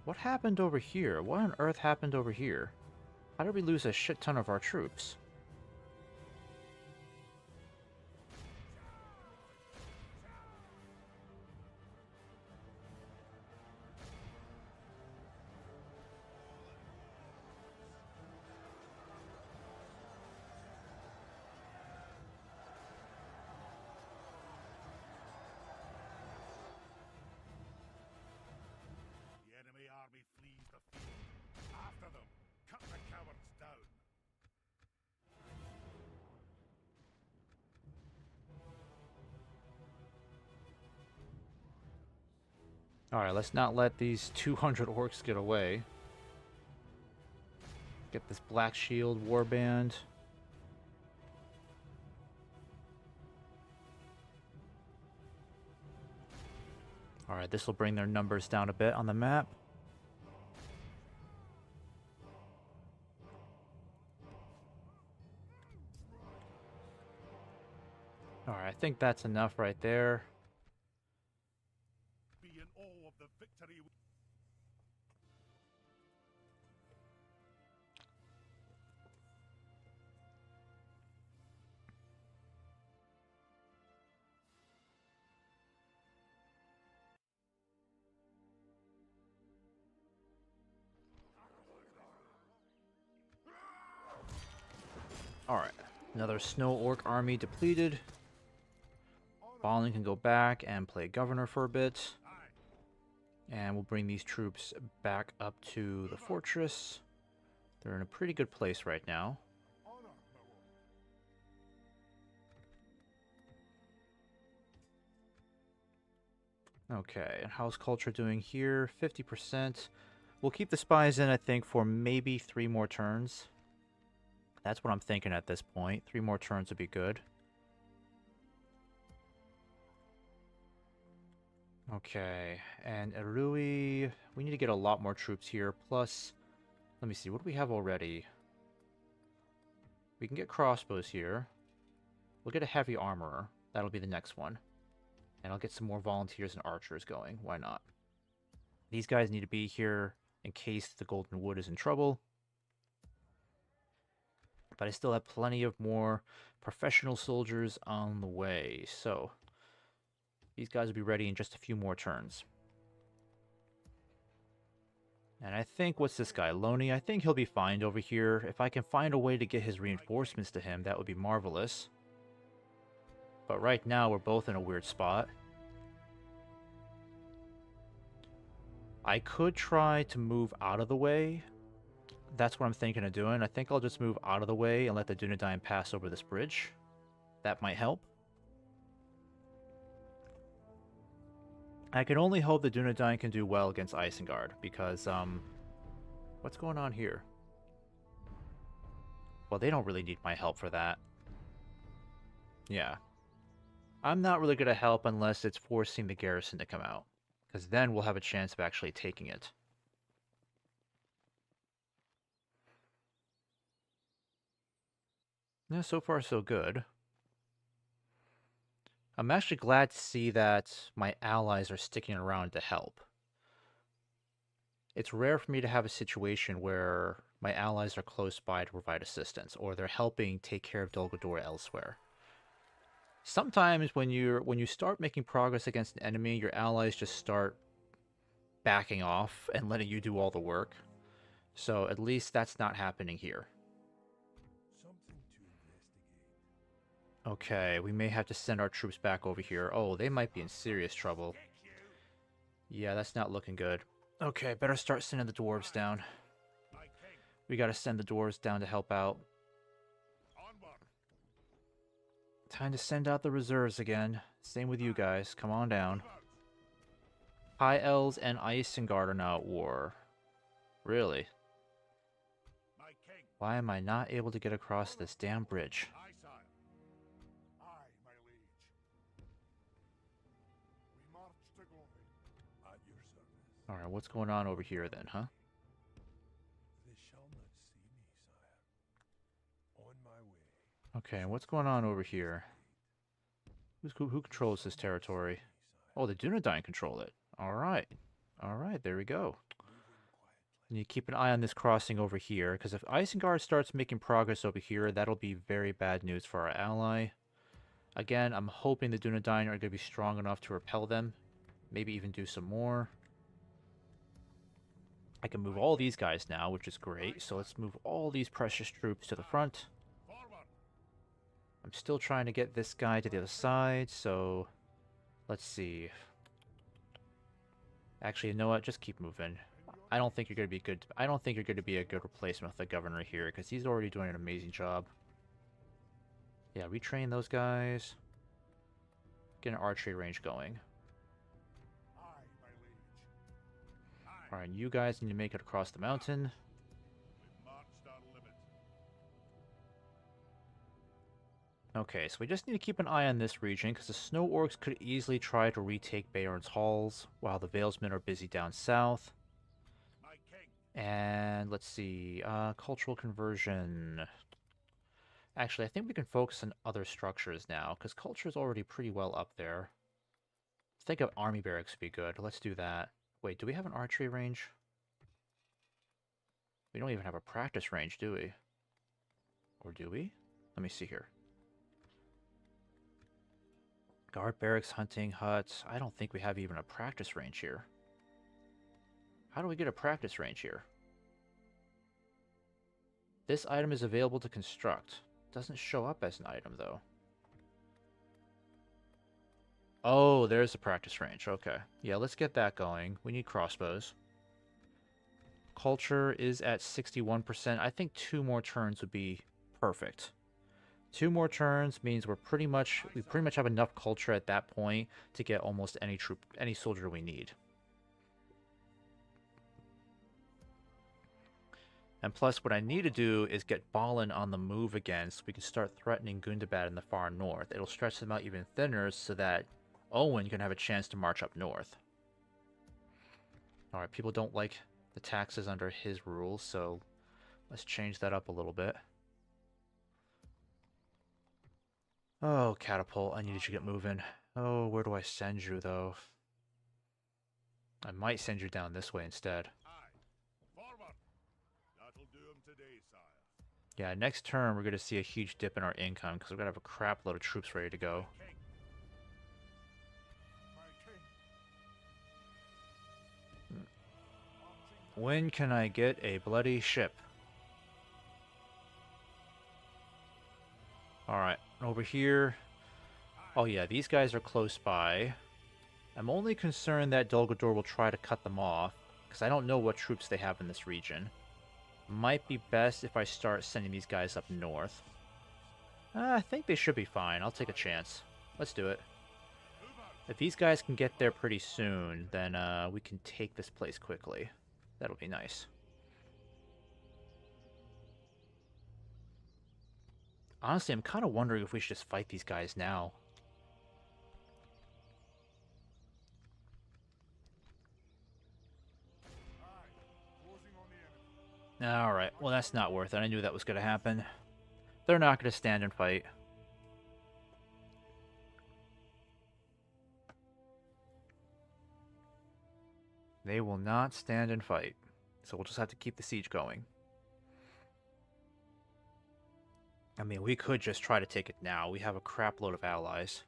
What happened over here? What on earth happened over here? How did we lose a shit ton of our troops? The enemy army flees the field. After them! Cut the cowards down! Alright, let's not let these 200 orcs get away. Get this Black Shield warband. Alright, this will bring their numbers down a bit on the map. Alright, I think that's enough right there. Be in awe of the victory. Alright, another snow orc army depleted. Balin can go back and play governor for a bit. And we'll bring these troops back up to the fortress. They're in a pretty good place right now. Okay, and how's culture doing here? 50%. We'll keep the spies in, I think, for maybe 3 more turns. That's what I'm thinking at this point. 3 more turns would be good. Okay, and Erui, we need to get a lot more troops here. Plus, let me see, what do we have already? We can get crossbows here. We'll get a heavy armorer. That'll be the next one. And I'll get some more volunteers and archers going. Why not? These guys need to be here in case the Golden Wood is in trouble. But I still have plenty of more professional soldiers on the way. So, these guys will be ready in just a few more turns. And I think, what's this guy? Loney? I think he'll be fine over here. If I can find a way to get his reinforcements to him, that would be marvelous. But right now, we're both in a weird spot. I could try to move out of the way. That's what I'm thinking of doing. I think I'll just move out of the way and let the Dunedain pass over this bridge. That might help. I can only hope the Dunedain can do well against Isengard, because, what's going on here? Well, they don't really need my help for that. Yeah. I'm not really going to help unless it's forcing the garrison to come out, because then we'll have a chance of actually taking it. Yeah, so far so good. I'm actually glad to see that my allies are sticking around to help. It's rare for me to have a situation where my allies are close by to provide assistance, or they're helping take care of Dol Guldur elsewhere. Sometimes when you start making progress against an enemy, your allies just start backing off and letting you do all the work. So at least that's not happening here. Okay, we may have to send our troops back over here. Oh, they might be in serious trouble. Yeah, that's not looking good. Okay, better start sending the dwarves down. We gotta send the dwarves down to help out. Time to send out the reserves again. Same with you guys. Come on down. High Elves and Isengard are now at war. Really? My king. Why am I not able to get across this damn bridge? Aye, sire. Aye, my liege. We march to glory. At your service. Alright, what's going on over here then, huh? They shall not see me, sire. On my way. Okay, what's going on over here? Who controls this territory? Oh, the Dunedain control it. Alright. Alright, there we go. And you keep an eye on this crossing over here, because if Isengard starts making progress over here, that'll be very bad news for our ally. Again, I'm hoping the Dunedain are going to be strong enough to repel them. Maybe even do some more. I can move all these guys now, which is great. So let's move all these precious troops to the front. Forward. I'm still trying to get this guy to the other side, so let's see. Actually, you know what? Just keep moving. I don't think you're going to be good. I don't think you're going to be a good replacement with the governor here, because he's already doing an amazing job. Yeah, retrain those guys. Get an archery range going. Aye, my liege. Aye. Alright, you guys need to make it across the mountain. We've marched our limit. Okay, so we just need to keep an eye on this region, because the Snow Orcs could easily try to retake Bayern's Halls, while the Valesmen are busy down south. My king. And let's see, cultural conversion. Actually, I think we can focus on other structures now, because culture is already pretty well up there. I think of army barracks would be good. Let's do that. Wait, do we have an archery range? We don't even have a practice range, do we? Or do we? Let me see here. Guard barracks, hunting huts. I don't think we have even a practice range here. How do we get a practice range here? This item is available to construct. Doesn't show up as an item, though. Oh, there's a practice range. Okay. Yeah, let's get that going. We need crossbows. Culture is at 61%. I think 2 more turns would be perfect. 2 more turns means we pretty much have enough culture at that point to get almost any soldier we need. And plus, what I need to do is get Balin on the move again so we can start threatening Gundabad in the far north. It'll stretch them out even thinner so that Owen can have a chance to march up north. Alright, people don't like the taxes under his rules, so let's change that up a little bit. Oh, Catapult, I need you to get moving. Oh, where do I send you, though? I might send you down this way instead. Today, sire. Yeah, next turn we're going to see a huge dip in our income because we're going to have a crap load of troops ready to go. My king. When can I get a bloody ship? Alright, over here. Oh yeah, these guys are close by. I'm only concerned that Dol Guldur will try to cut them off because I don't know what troops they have in this region. Might be best if I start sending these guys up north. I think they should be fine. I'll take a chance. Let's do it. If these guys can get there pretty soon, then we can take this place quickly. That'll be nice. Honestly, I'm kind of wondering if we should just fight these guys now. Alright, well that's not worth it. I knew that was going to happen. They're not going to stand and fight. They will not stand and fight. So we'll just have to keep the siege going. I mean, we could just try to take it now. We have a crap load of allies.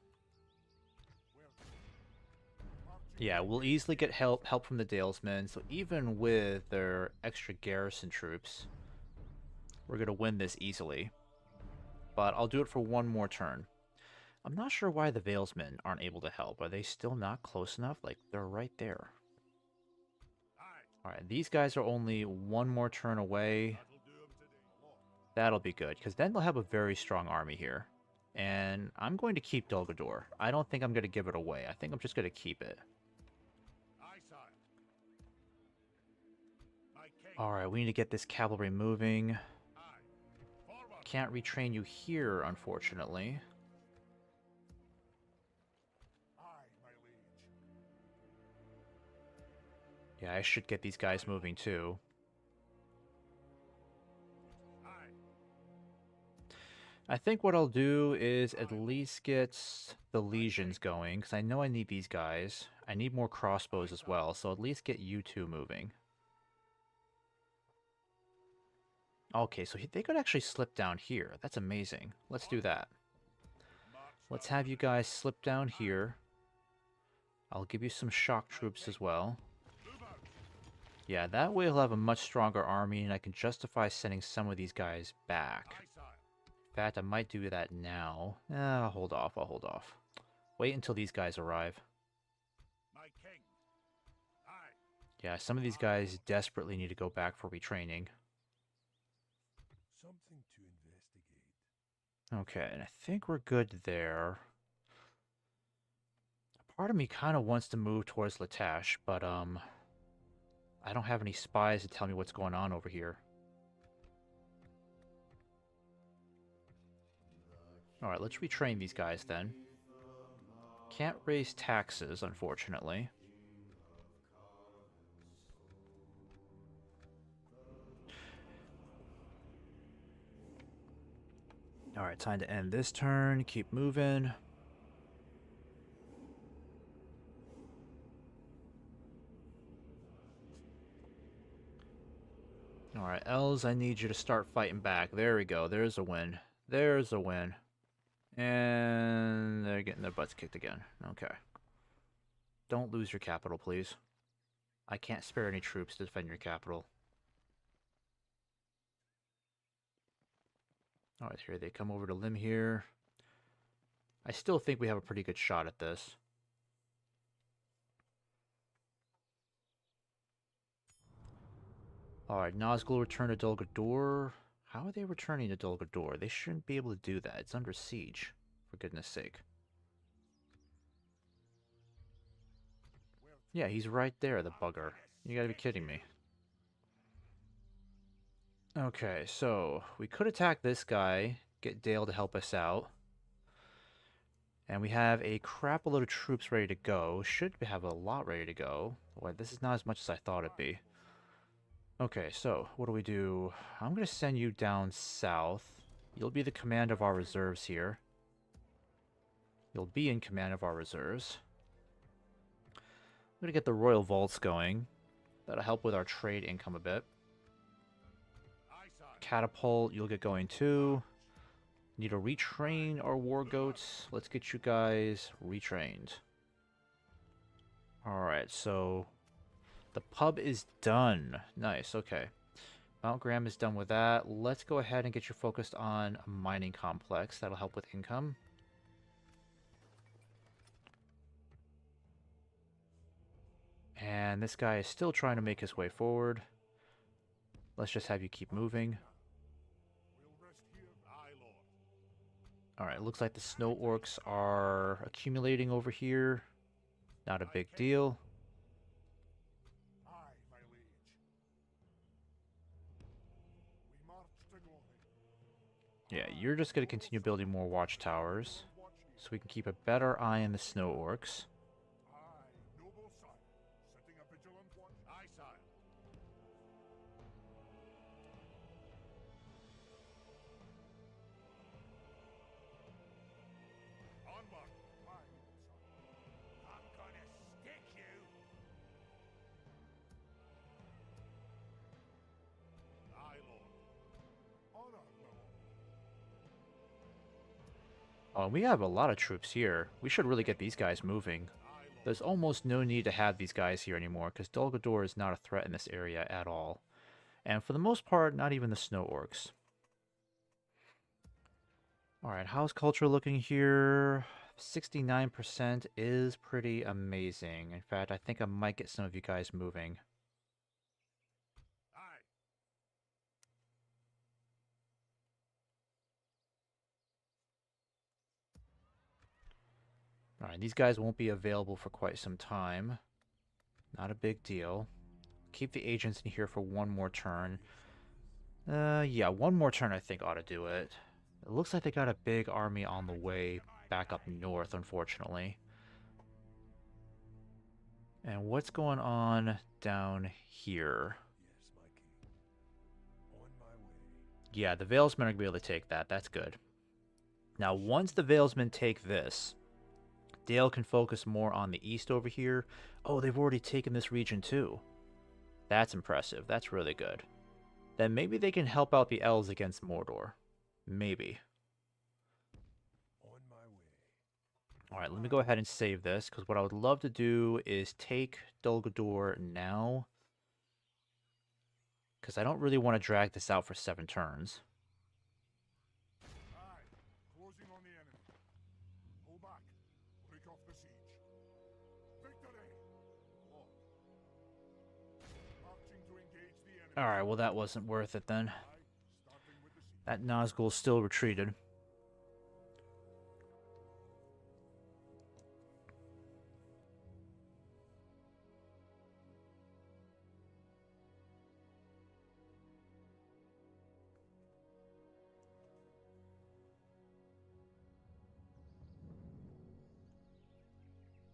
Yeah, we'll easily get help from the Dalesmen, so even with their extra garrison troops, we're going to win this easily. But I'll do it for one more turn. I'm not sure why the Valesmen aren't able to help. Are they still not close enough? Like, they're right there. Alright, these guys are only one more turn away. That'll be good, because then they'll have a very strong army here. And I'm going to keep Dol Guldur. I don't think I'm going to give it away. I think I'm just going to keep it. Aye, Alright, we need to get this cavalry moving. Aye. Forward. Can't retrain you here, unfortunately. Aye, my liege. Yeah, I should get these guys moving too. Aye. I think what I'll do is at least get the legions going, because I know I need these guys. I need more crossbows as well, so at least get you two moving. Okay, so they could actually slip down here. That's amazing. Let's do that. March Let's down. have you guys slip down here. I'll give you some shock troops as well. Move out. Yeah, that way he'll have a much stronger army, and I can justify sending some of these guys back. Aye, sire. In fact, I might do that now. I'll hold off, I'll hold off. Wait until these guys arrive. My king. Aye. Yeah, some of these guys desperately need to go back for retraining. Something to investigate. Okay, and I think we're good there. Part of me kind of wants to move towards Latash, but I don't have any spies to tell me what's going on over here. Alright, let's retrain these guys then. Can't raise taxes, unfortunately. Alright, time to end this turn. Keep moving. Alright, Els, I need you to start fighting back. There we go. There's a win. There's a win. And they're getting their butts kicked again. Okay. Don't lose your capital, please. I can't spare any troops to defend your capital. Alright, here they come over to Lim here. I still think we have a pretty good shot at this. Alright, Nazgul return to Dol Guldur. How are they returning to Dol Guldur? They shouldn't be able to do that. It's under siege, for goodness sake. Yeah, he's right there, the bugger. You gotta be kidding me. Okay, so we could attack this guy, get Dale to help us out. And we have a crap load of troops ready to go. Should have a lot ready to go. Boy, this is not as much as I thought it'd be. Okay, so what do we do? I'm going to send you down south. You'll be the command of our reserves here. You'll be in command of our reserves. I'm going to get the Royal Vaults going. That'll help with our trade income a bit. Aye, sire. Catapult, you'll get going too. Need to retrain our war goats. Let's get you guys retrained. Alright, so the pub is done. Nice, okay. Mount Graham is done with that. Let's go ahead and get you focused on a mining complex. That'll help with income. And this guy is still trying to make his way forward. Let's just have you keep moving. We'll rest here. Aye, lord. Alright, looks like the snow orcs are accumulating over here. Not a big deal. Aye, my liege. We march to glory. Yeah, you're just going to continue building more watchtowers, Watch ye. so we can keep a better eye on the snow orcs. Aye, noble sire. Setting a vigilant watch. Aye, sire. Onward. Aye, noble sire. I'm gonna stick you. Aye, lord. Honor, my lord. Oh, we have a lot of troops here. We should really get these guys moving. Aye, lord. There's almost no need to have these guys here anymore, because Dol Guldur is not a threat in this area at all. And for the most part, not even the snow orcs. Alright, how's culture looking here? 69% is pretty amazing. In fact, I think I might get some of you guys moving. Aye. Alright, these guys won't be available for quite some time. Not a big deal. Keep the agents in here for one more turn. Yeah, one more turn I think ought to do it. It looks like they got a big army on the way back up north, unfortunately. And what's going on down here? Yeah, the Valesmen are going to be able to take that. That's good. Now, once the Valesmen take this, Dale can focus more on the east over here. Oh, they've already taken this region too. That's impressive. That's really good. Then maybe they can help out the elves against Mordor. Maybe. Alright, let me go ahead and save this, because what I would love to do is take Dol Guldur now. Because I don't really want to drag this out for 7 turns. Aye, closing on the enemy. Pull back. Break off the siege. Victory! Lord. Marching to engage the enemy. Alright, well that wasn't worth it then. Aye, starting with the siege. That Nazgul still retreated.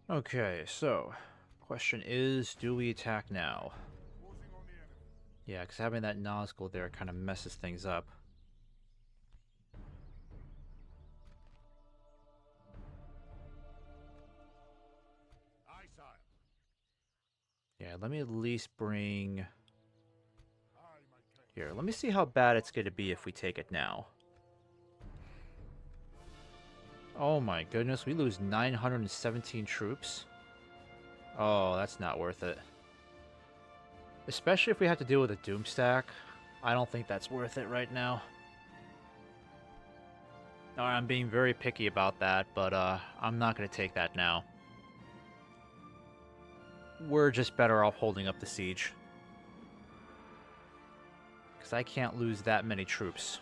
Okay, so question is, do we attack now? Closing on the enemy. Yeah, because having that Nazgul there kind of messes things up. Aye, sire. Yeah, let me at least bring... Aye, my king. Here, let me see how bad it's going to be if we take it now. Oh my goodness, we lose 917 troops. Oh, that's not worth it. Especially if we have to deal with a Doom stack. I don't think that's worth it right now. Alright, I'm being very picky about that, but I'm not going to take that now. We're just better off holding up the siege. Because I can't lose that many troops.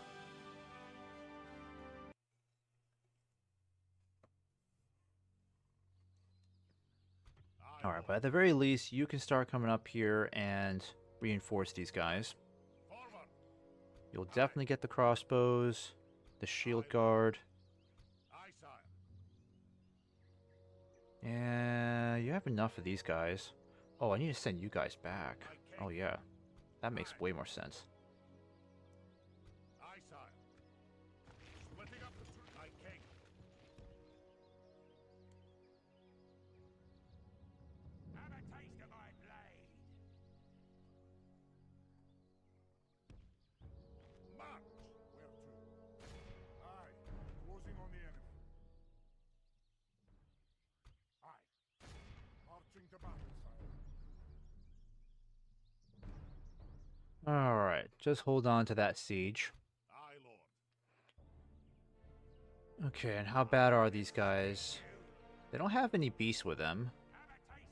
Alright, but at the very least, you can start coming up here and reinforce these guys. Forward. You'll definitely get the crossbows, the shield guard. Aye, sire. Yeah, you have enough of these guys. Oh, I need to send you guys back. Oh yeah, that makes way more sense. Aye, sire. Splitting up the troops. My king. Have a taste of my blade. March. Where to? Aye, closing on the enemy. Aye. Marching to battle, sire. Alright, just hold on to that siege. Aye, lord. Okay, and how bad are these guys? They don't have any beasts with them.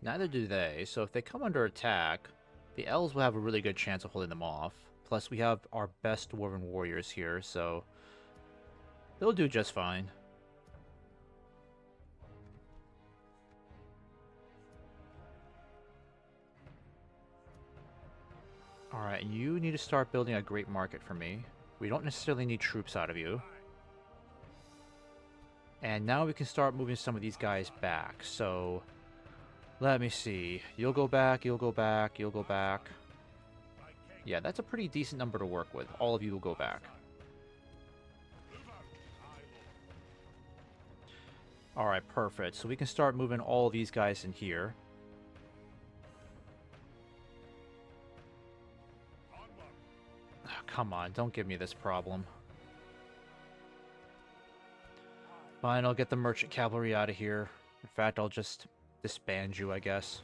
Neither do they, so if they come under attack, the elves will have a really good chance of holding them off. Plus, we have our best dwarven warriors here, so they'll do just fine. Alright, you need to start building a great market for me. We don't necessarily need troops out of you. And now we can start moving some of these guys back, so... Let me see. You'll go back, you'll go back, you'll go back. Yeah, that's a pretty decent number to work with. All of you will go back. Alright, perfect. So we can start moving all these guys in here. Oh, come on, don't give me this problem. Fine, I'll get the merchant cavalry out of here. In fact, I'll just disband you, I guess.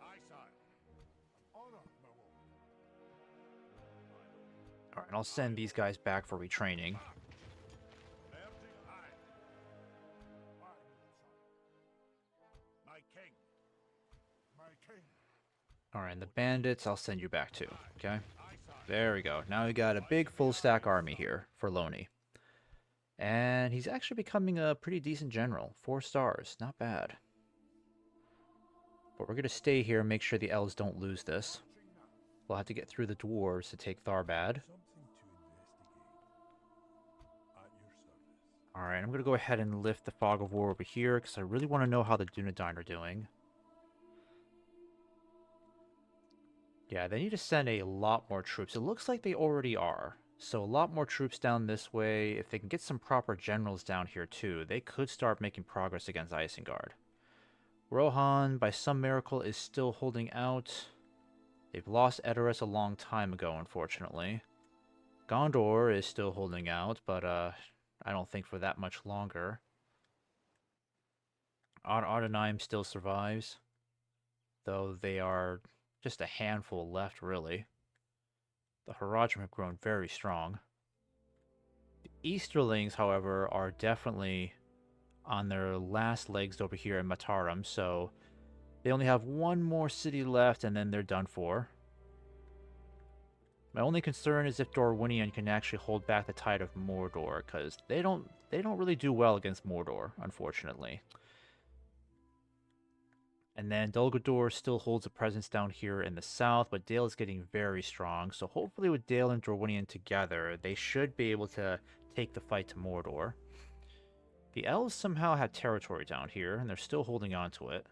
Aye, sire. Honor, my lord. Alright, I'll send these guys back for retraining. Merging, aye. Aye, sire. My king. My king. Alright, and the bandits, I'll send you back too, okay? Aye, sire. There we go. Now we got a big full stack army here for Loney. And he's actually becoming a pretty decent general. 4 stars, not bad. But we're going to stay here and make sure the elves don't lose this. We'll have to get through the dwarves to take Tharbad. Alright, I'm going to go ahead and lift the Fog of War over here, because I really want to know how the Dunedain are doing. Yeah, they need to send a lot more troops. It looks like they already are. So a lot more troops down this way. If they can get some proper generals down here too, they could start making progress against Isengard. Rohan, by some miracle, is still holding out. They've lost Edoras a long time ago, unfortunately. Gondor is still holding out, but I don't think for that much longer. Ardenheim still survives, though they are just a handful left, really. The Haradrim have grown very strong. The Easterlings, however, are definitely on their last legs over here in Mataram, so they only have one more city left and then they're done for. My only concern is if Dorwinion can actually hold back the tide of Mordor, because they don't really do well against Mordor, unfortunately. And then Dol Guldur still holds a presence down here in the south, but Dale is getting very strong. So hopefully with Dale and Dorwinion together, they should be able to take the fight to Mordor. The elves somehow have territory down here, and they're still holding on to it.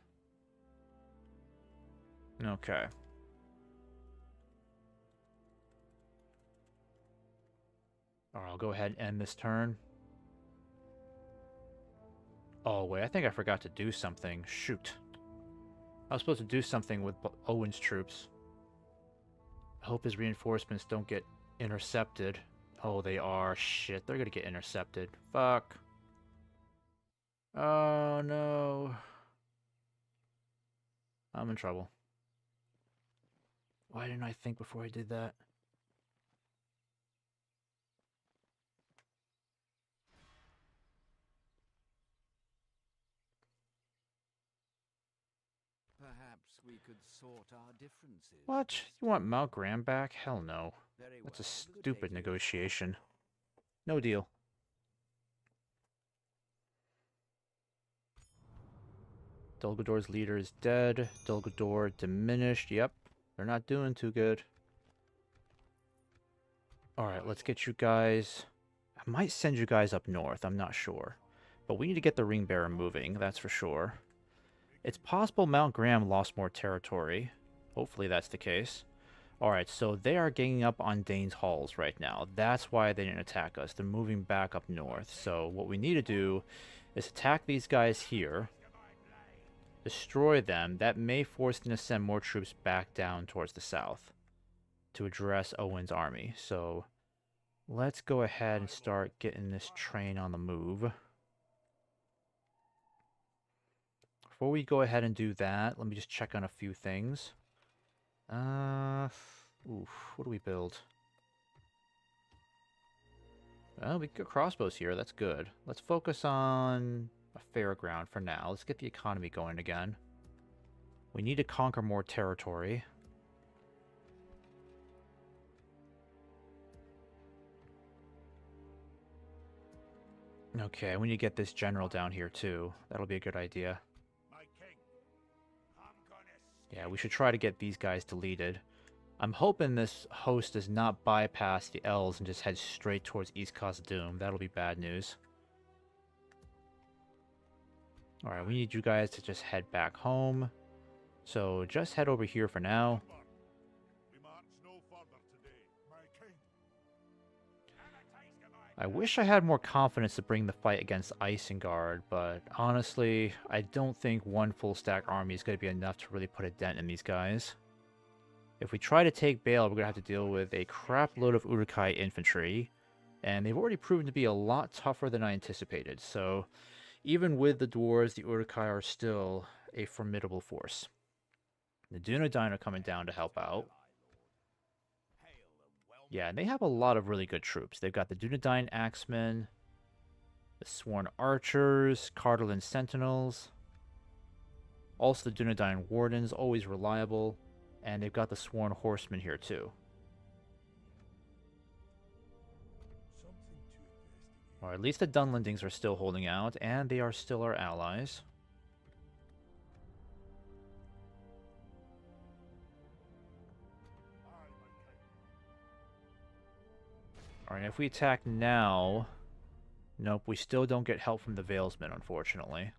Okay. Alright, I'll go ahead and end this turn. Oh, wait, I think I forgot to do something. Shoot. I was supposed to do something with Owen's troops. I hope his reinforcements don't get intercepted. Oh, they are. Shit, they're gonna get intercepted. Fuck. Oh, no. I'm in trouble. Why didn't I think before I did that? Perhaps we could sort our differences. What? You want Mount Graham back? Hell no. Very That's a well. Good stupid day to you. negotiation. No deal. Dol Guldur leader is dead. Dol Guldur diminished. Yep. They're not doing too good. Alright, let's get you guys... I might send you guys up north. I'm not sure. But we need to get the Ring Bearer moving. That's for sure. It's possible Mount Graham lost more territory. Hopefully that's the case. Alright, so they are ganging up on Dane's Halls right now. That's why they didn't attack us. They're moving back up north. So what we need to do is attack these guys here. Destroy them. That may force them to send more troops back down towards the south to address Owen's army. So let's go ahead and start getting this train on the move. Before we go ahead and do that, let me just check on a few things. Oof, what do we build? Well, we got crossbows here, that's good. Let's focus on a fairground for now. Let's get the economy going again. We need to conquer more territory. Okay, we need to get this general down here too. That'll be a good idea. Yeah, we should try to get these guys deleted. I'm hoping this host does not bypass the elves and just head straight towards East Khazad-dûm. That'll be bad news. Alright, we need you guys to just head back home. So just head over here for now. I wish I had more confidence to bring the fight against Isengard, but honestly, I don't think one full stack army is going to be enough to really put a dent in these guys. If we try to take Bale, we're going to have to deal with a crap load of Uruk-hai infantry, and they've already proven to be a lot tougher than I anticipated, so even with the dwarves, the Uruk-hai are still a formidable force. The Dunedain are coming down to help out. Yeah, and they have a lot of really good troops. They've got the Dunedain Axemen, the Sworn Archers, Cardolan Sentinels, also the Dunedain Wardens, always reliable, and they've got the Sworn Horsemen here too. Or at least the Dunlendings are still holding out, and they are still our allies. Alright, if we attack now... Nope, we still don't get help from the Veilsmen, unfortunately.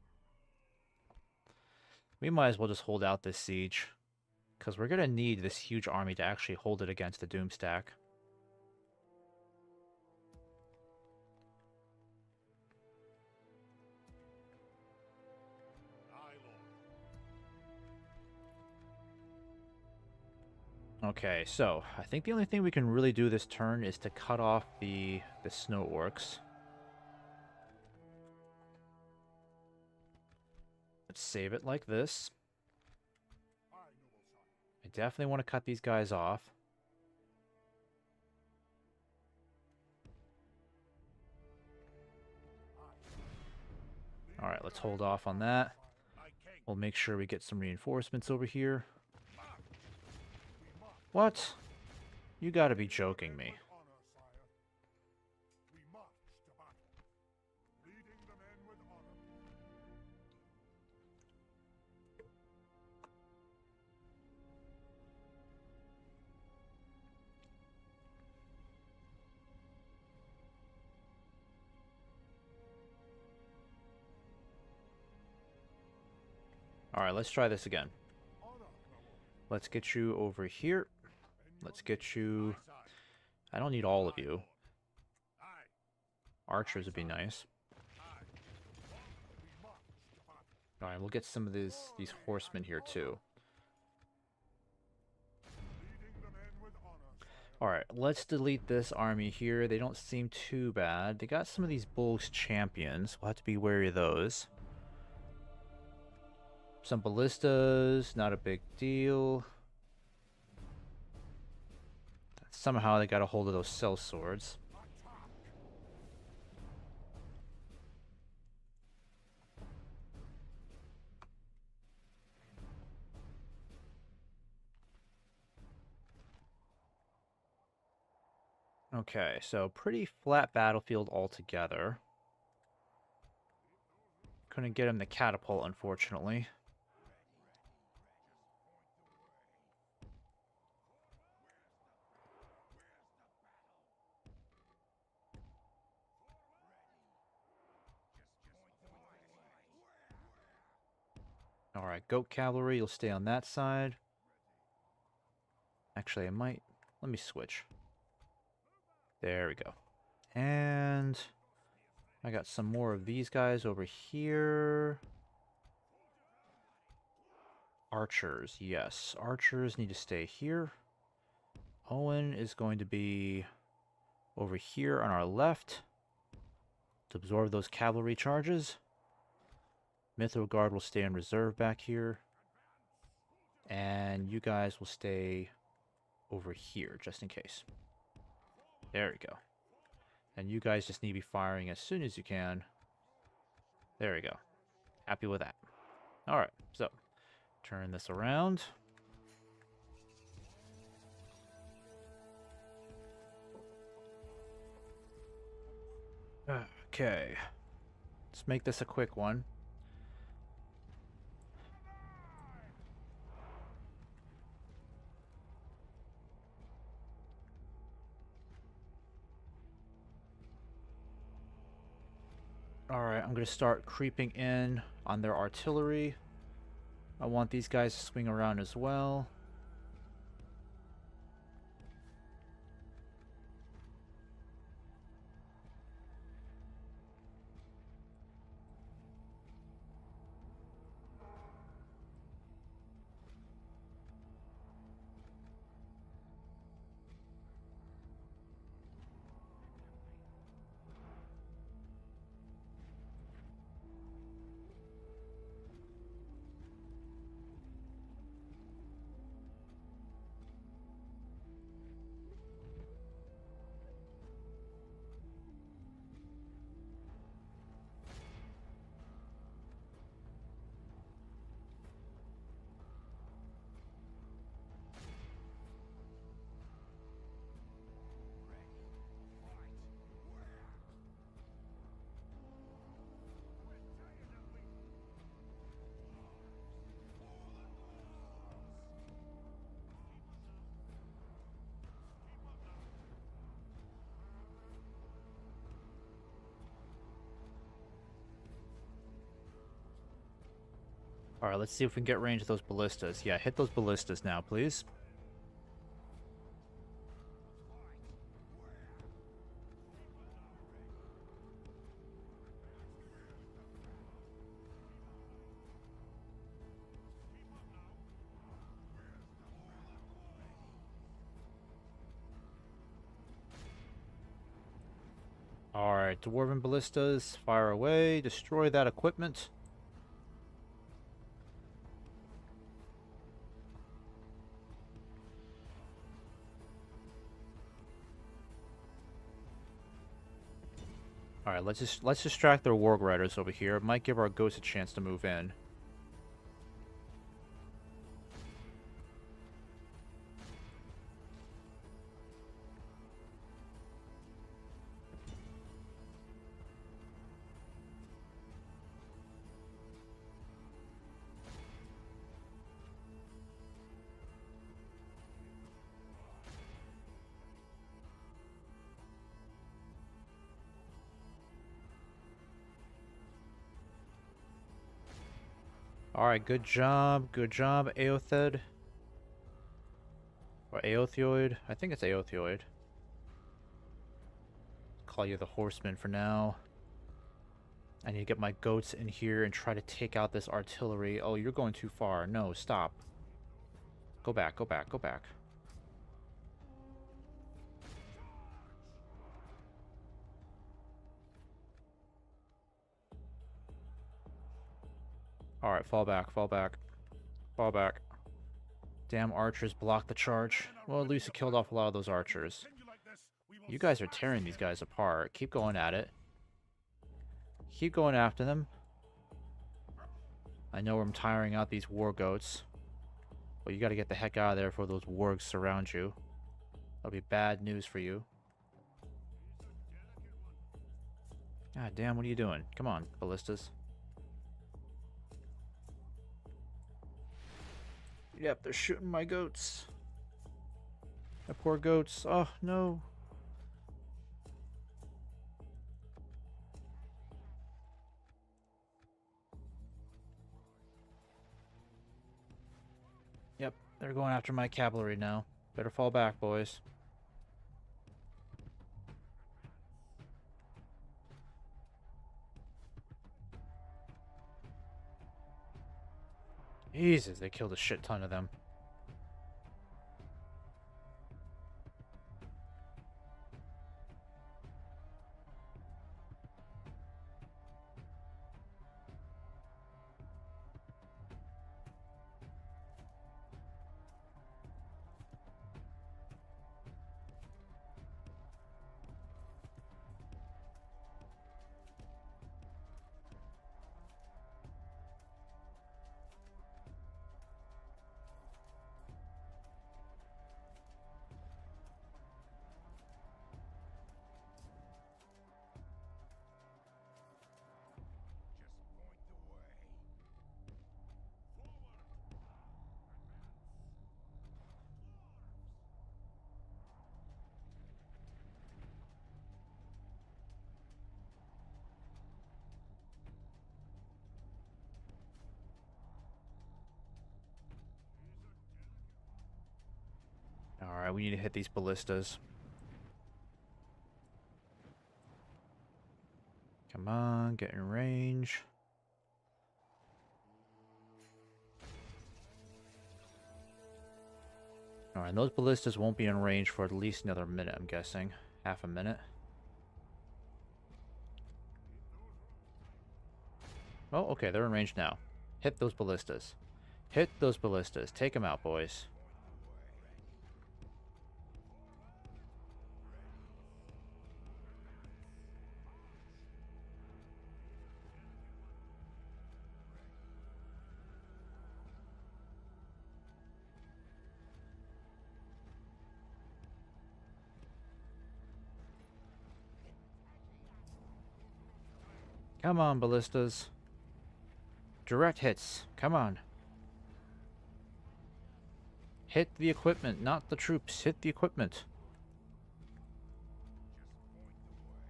We might as well just hold out this siege. Because we're going to need this huge army to actually hold it against the Doomstack. Okay, so I think the only thing we can really do this turn is to cut off the snow orcs. Let's save it like this. I definitely want to cut these guys off. Alright, let's hold off on that. We'll make sure we get some reinforcements over here. What? You gotta be joking me. Alright, let's try this again. Let's get you over here. Let's get you... I don't need all of you. Archers would be nice. Alright, we'll get some of these horsemen here too. Alright, let's delete this army here. They don't seem too bad. They got some of these Bulls champions. We'll have to be wary of those. Some ballistas, not a big deal. Somehow they got a hold of those cell swords. Okay, so pretty flat battlefield altogether. Couldn't get him the catapult, unfortunately. Alright, goat cavalry, you'll stay on that side. Actually, I might... Let me switch. There we go. And... I got some more of these guys over here. Archers, yes. Archers need to stay here. Owen is going to be over here on our left to absorb those cavalry charges. Mithril Guard will stay in reserve back here. And you guys will stay over here, just in case. There we go. And you guys just need to be firing as soon as you can. There we go. Happy with that. Alright, so turn this around. Okay. Let's make this a quick one. Alright, I'm going to start creeping in on their artillery. I want these guys to swing around as well. Alright, let's see if we can get range of those ballistas. Yeah, hit those ballistas now, please. Alright, Dwarven ballistas, fire away, destroy that equipment. Alright, let's distract their warg riders over here. It might give our ghosts a chance to move in. Alright, good job, Aothed. Or Aothioid. I think it's Aothioid. Call you the Horseman for now. I need to get my goats in here and try to take out this artillery. Oh, you're going too far. No, stop. Go back, go back, go back. Alright, fall back, fall back. Fall back. Damn archers blocked the charge. Well, at least it killed off a lot of those archers. You guys are tearing these guys apart. Keep going at it. Keep going after them. I know I'm tiring out these war goats. But you gotta get the heck out of there before those wargs surround you. That'll be bad news for you. God damn, what are you doing? Come on, ballistas. Yep, they're shooting my goats. My poor goats. Oh, no. Yep, they're going after my cavalry now. Better fall back, boys. Jesus, they killed a shit ton of them. Alright, we need to hit these ballistas. Come on, get in range. Alright, those ballistas won't be in range for at least another minute, I'm guessing. Half a minute. Oh, okay, they're in range now. Hit those ballistas. Hit those ballistas. Take them out, boys. Come on, ballistas. Direct hits. Come on. Hit the equipment, not the troops. Hit the equipment.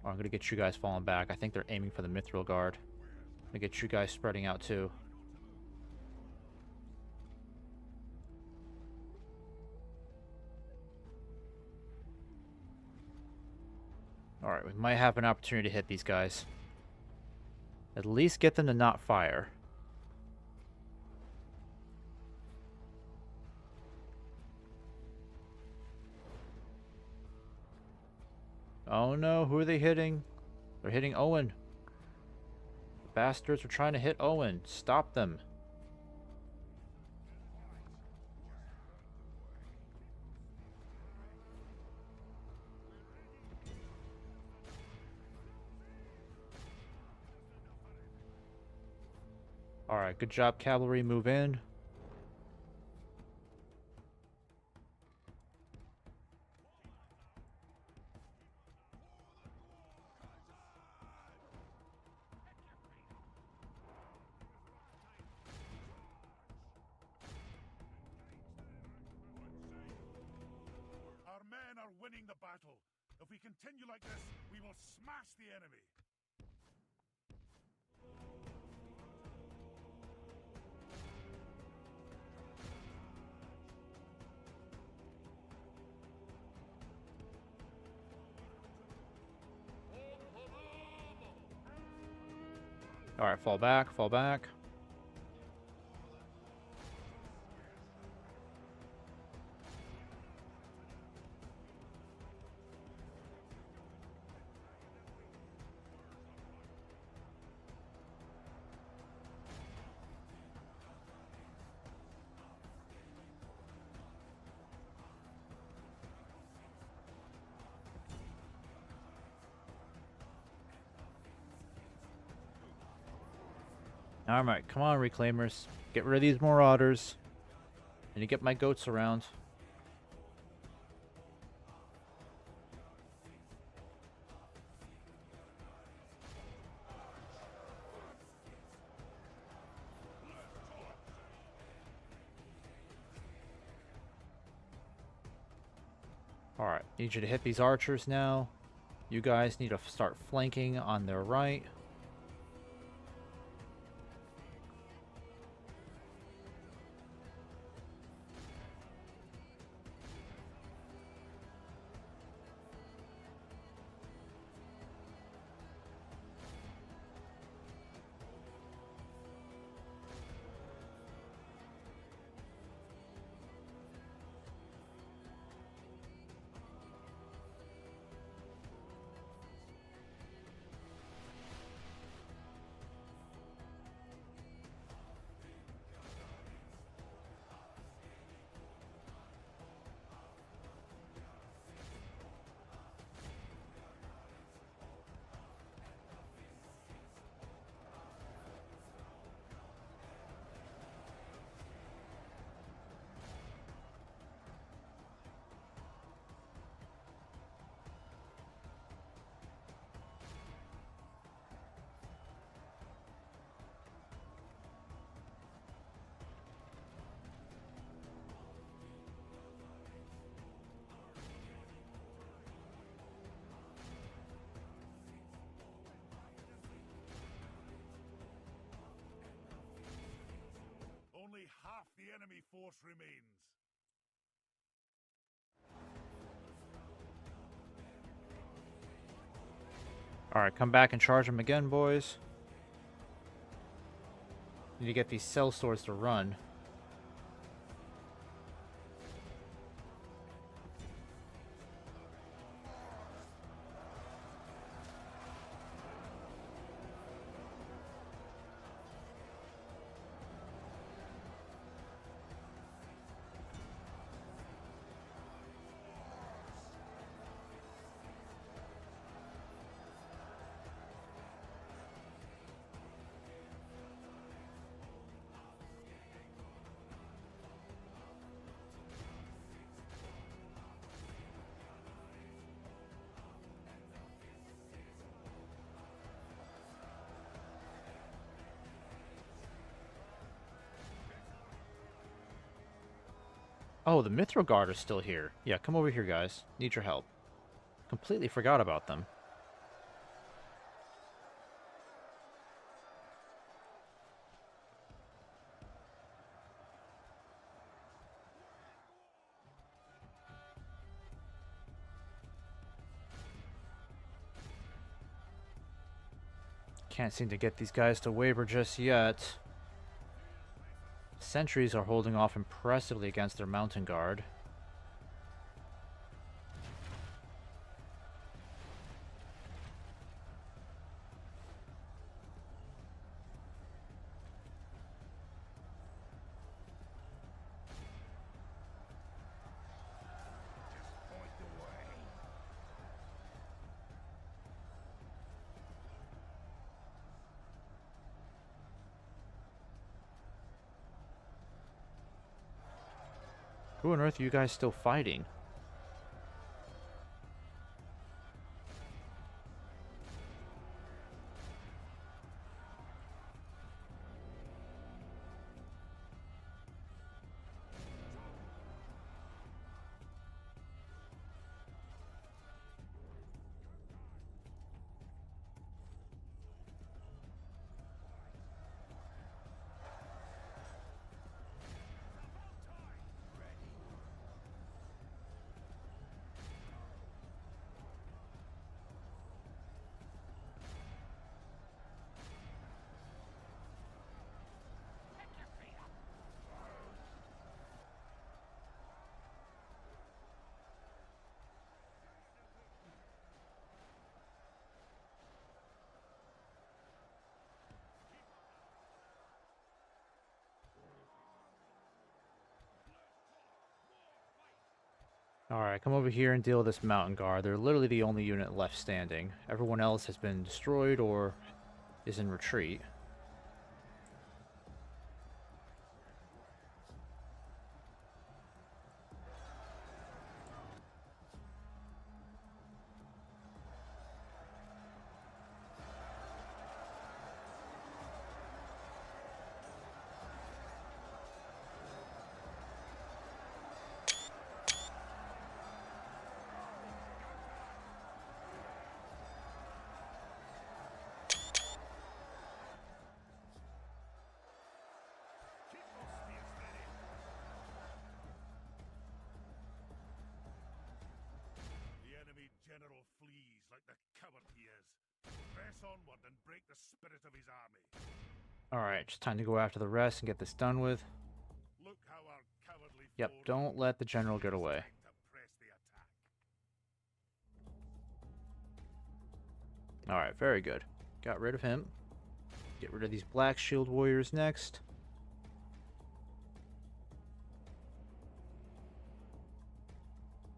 Oh, I'm gonna get you guys falling back. I think they're aiming for the Mithril Guard. I'm gonna get you guys spreading out too. Alright, we might have an opportunity to hit these guys. At least get them to not fire. Oh no, who are they hitting? They're hitting Owen. The bastards are trying to hit Owen. Stop them. Alright, good job, cavalry. Move in. Our men are winning the battle. If we continue like this, we will smash the enemy. Alright, fall back, fall back. Alright, come on, Reclaimers. Get rid of these Marauders. And you get my goats around. Alright, need you to hit these archers now. You guys need to start flanking on their right. Only half the enemy force remains. Alright, come back and charge them again, boys. Need to get these cell swords to run. Oh, the Mithril Guard are still here. Yeah, come over here, guys. Need your help. Completely forgot about them. Can't seem to get these guys to waver just yet. Sentries are holding off impressively against their mountain guard. Who on earth are you guys still fighting? Alright, come over here and deal with this mountain guard. They're literally the only unit left standing. Everyone else has been destroyed or is in retreat. General flees like the coward he is. Press onward and break the spirit of his army. Alright, just time to go after the rest and get this done with. Look how our cowardly Yep, don't let the general get away. to press the attack. Alright, very good. Got rid of him. Get rid of these black shield warriors next.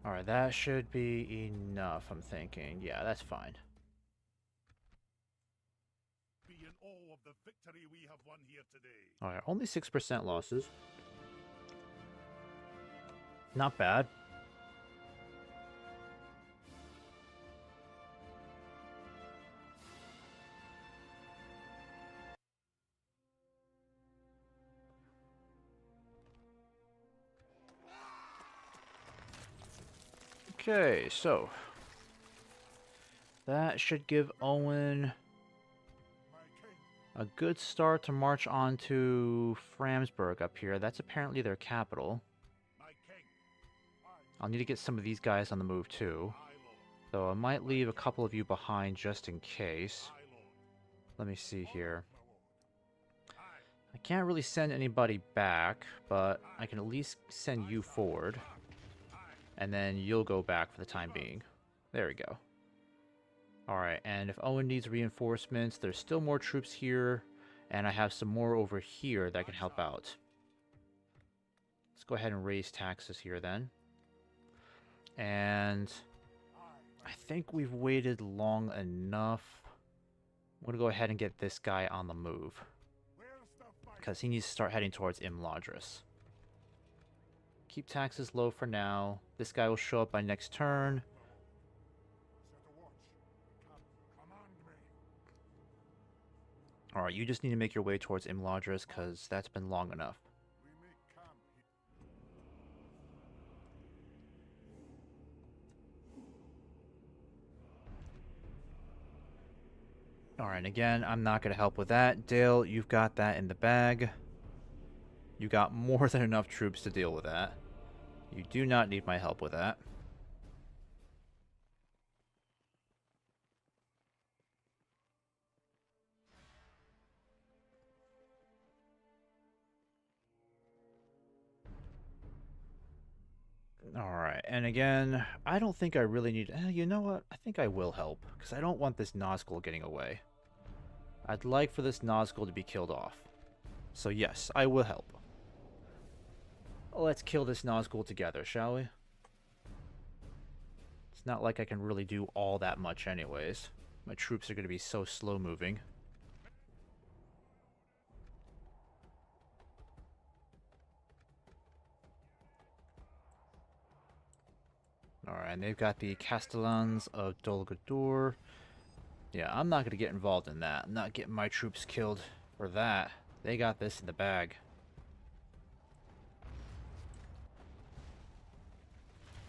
Alright, that should be enough, I'm thinking. Yeah, that's fine. Be in awe of the victory we have won here today. Alright, only 6% losses. Not bad. Okay, so that should give Owen a good start to march on to Framsburg up here. That's apparently their capital. My king, I'll need to get some of these guys on the move too. my lord, So I might leave a couple of you behind just in case. my lord. Let me see here. Aye, I can't really send anybody back, but I can at least send you forward. And then you'll go back for the time being. There we go. Alright, and if Owen needs reinforcements, there's still more troops here, and I have some more over here that can help out. Let's go ahead and raise taxes here then. And I think we've waited long enough. I'm going to go ahead and get this guy on the move, where's the fight? because he needs to start heading towards Imladris. Keep taxes low for now. This guy will show up by next turn. Set a watch. Command me. Alright, you just need to make your way towards Imladris, because that's been long enough. We make camp here. Alright, again, I'm not going to help with that. Dale, you've got that in the bag. You got more than enough troops to deal with that. You do not need my help with that. Alright, and again, I don't think I really need... you know what? I think I will help, because I don't want this Nazgul getting away. I'd like for this Nazgul to be killed off. So yes, I will help. Let's kill this Nazgul together, shall we? It's not like I can really do all that much anyways. My troops are going to be so slow moving. Alright, and they've got the Castellans of Dol Guldur. Yeah, I'm not going to get involved in that. I'm not getting my troops killed for that. They got this in the bag.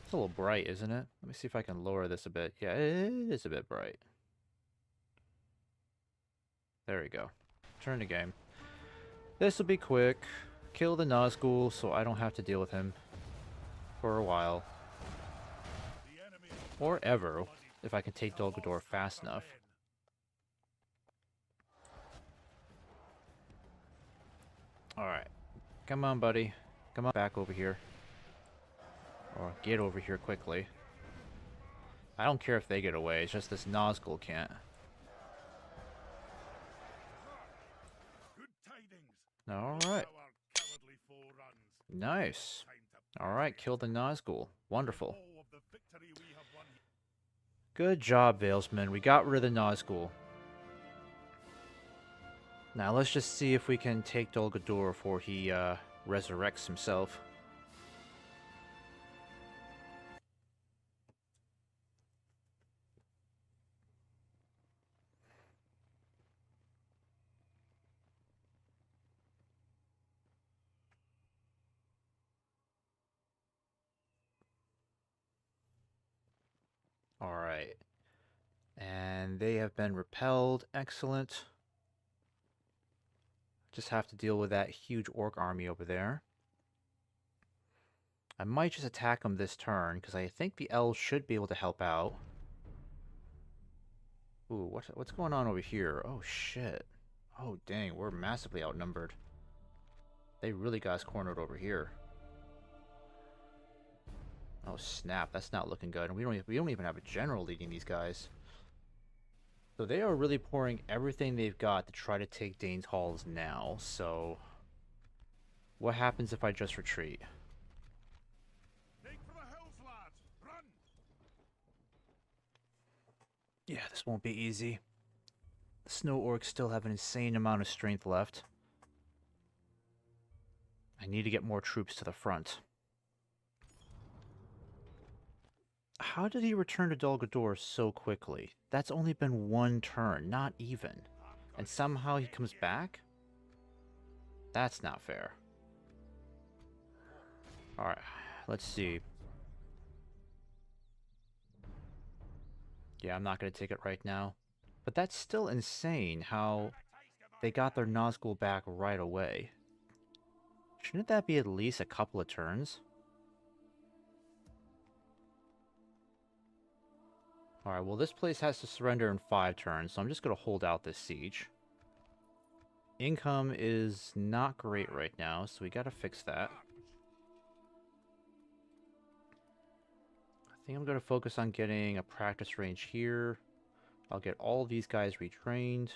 It's a little bright, isn't it? Let me see if I can lower this a bit. Yeah, it is a bit bright. There we go. Turn the game. This will be quick. Kill the Nazgul so I don't have to deal with him for a while. Or ever, if I can take Dol Guldur fast enough. Alright. Come on, buddy. Come on back over here. Or get over here quickly. I don't care if they get away, it's just this Nazgul can't. Alright. Nice. Alright, kill the Nazgul. Wonderful. Good job, Valesman. We got rid of the Nazgul. Now let's just see if we can take Dol Guldur before he resurrects himself. Alright. And they have been repelled. Excellent. Just have to deal with that huge orc army over there. I might just attack them this turn, because I think the elves should be able to help out. Ooh, what's going on over here? Oh, shit. Oh, dang, we're massively outnumbered. They really got us cornered over here. Oh, snap, that's not looking good. And we don't even have a general leading these guys. So they are really pouring everything they've got to try to take Dane's Halls now, so... What happens if I just retreat? Make for the hills, lads! Run! Yeah, this won't be easy. The Snow Orcs still have an insane amount of strength left. I need to get more troops to the front. How did he return to Dol Guldur so quickly? That's only been one turn, not even. And somehow he comes back? That's not fair. Alright, let's see. Yeah, I'm not going to take it right now. But that's still insane how they got their Nazgul back right away. Shouldn't that be at least a couple of turns? Alright, well this place has to surrender in 5 turns, so I'm just going to hold out this siege. Income is not great right now, so we got to fix that. I think I'm going to focus on getting a practice range here. I'll get all these guys retrained.